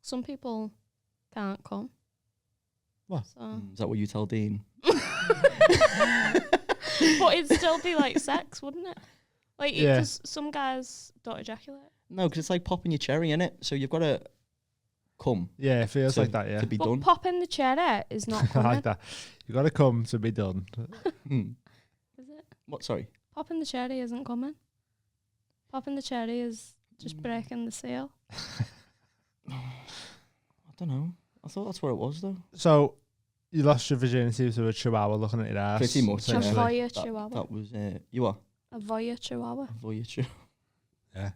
Speaker 1: Some people can't come.
Speaker 2: What?
Speaker 1: So.
Speaker 3: Is that what you tell Dean?
Speaker 1: But it'd still be like sex, wouldn't it? Like,
Speaker 2: Yeah.
Speaker 1: because some guys don't ejaculate.
Speaker 3: No, because it's like popping your cherry, innit? So you've got to come
Speaker 2: Yeah, it feels
Speaker 3: to,
Speaker 2: like that, yeah.
Speaker 3: to be
Speaker 1: But
Speaker 3: done.
Speaker 1: popping the cherry is not
Speaker 2: I
Speaker 1: coming.
Speaker 2: like that. You got to come to be done.
Speaker 1: Is it?
Speaker 3: What, sorry?
Speaker 1: Popping the cherry isn't coming. Popping the cherry is just breaking the seal.
Speaker 3: I don't know. I thought that's what it was, though.
Speaker 2: So, you lost your virginity to a chihuahua looking at your ass.
Speaker 3: Pretty much,
Speaker 1: A
Speaker 3: yeah.
Speaker 2: essentially.
Speaker 1: voyeur chihuahua.
Speaker 3: That was, you are?
Speaker 1: A voyeur chihuahua.
Speaker 3: A voyeur.
Speaker 2: Yeah.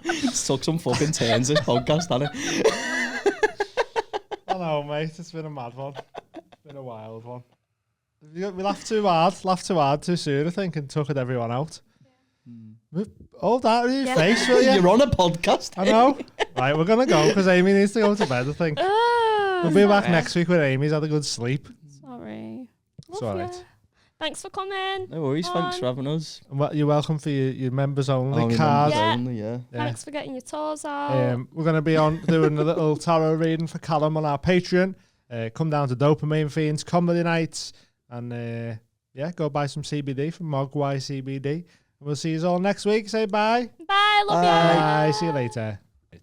Speaker 3: It's took some fucking turns, this podcast, hasn't it?
Speaker 2: I know, mate. It's been a mad one. It's been a wild one. We laughed too hard too soon, I think, and took it everyone out. Hold that in your face, will you?
Speaker 3: You're on a podcast.
Speaker 2: I know. Right, we're going to go because Amy needs to go to bed, I think. We'll be back next week when Amy's had a good sleep.
Speaker 1: Sorry.
Speaker 2: It's
Speaker 1: Love
Speaker 2: all
Speaker 1: ya.
Speaker 2: right.
Speaker 1: Thanks for coming.
Speaker 3: No worries, thanks for having us.
Speaker 2: Well, you're welcome for your members only
Speaker 3: Only
Speaker 2: card.
Speaker 3: members
Speaker 1: Yeah.
Speaker 3: only, yeah.
Speaker 2: Yeah.
Speaker 1: Thanks for getting your toes out.
Speaker 2: We're going to be on doing a little tarot reading for Callum on our Patreon. Come down to Dopamine Fiends Comedy Nights and go buy some CBD from Mogwai CBD. We'll see you all next week. Say bye.
Speaker 1: Bye. Love you.
Speaker 2: Bye. See you later.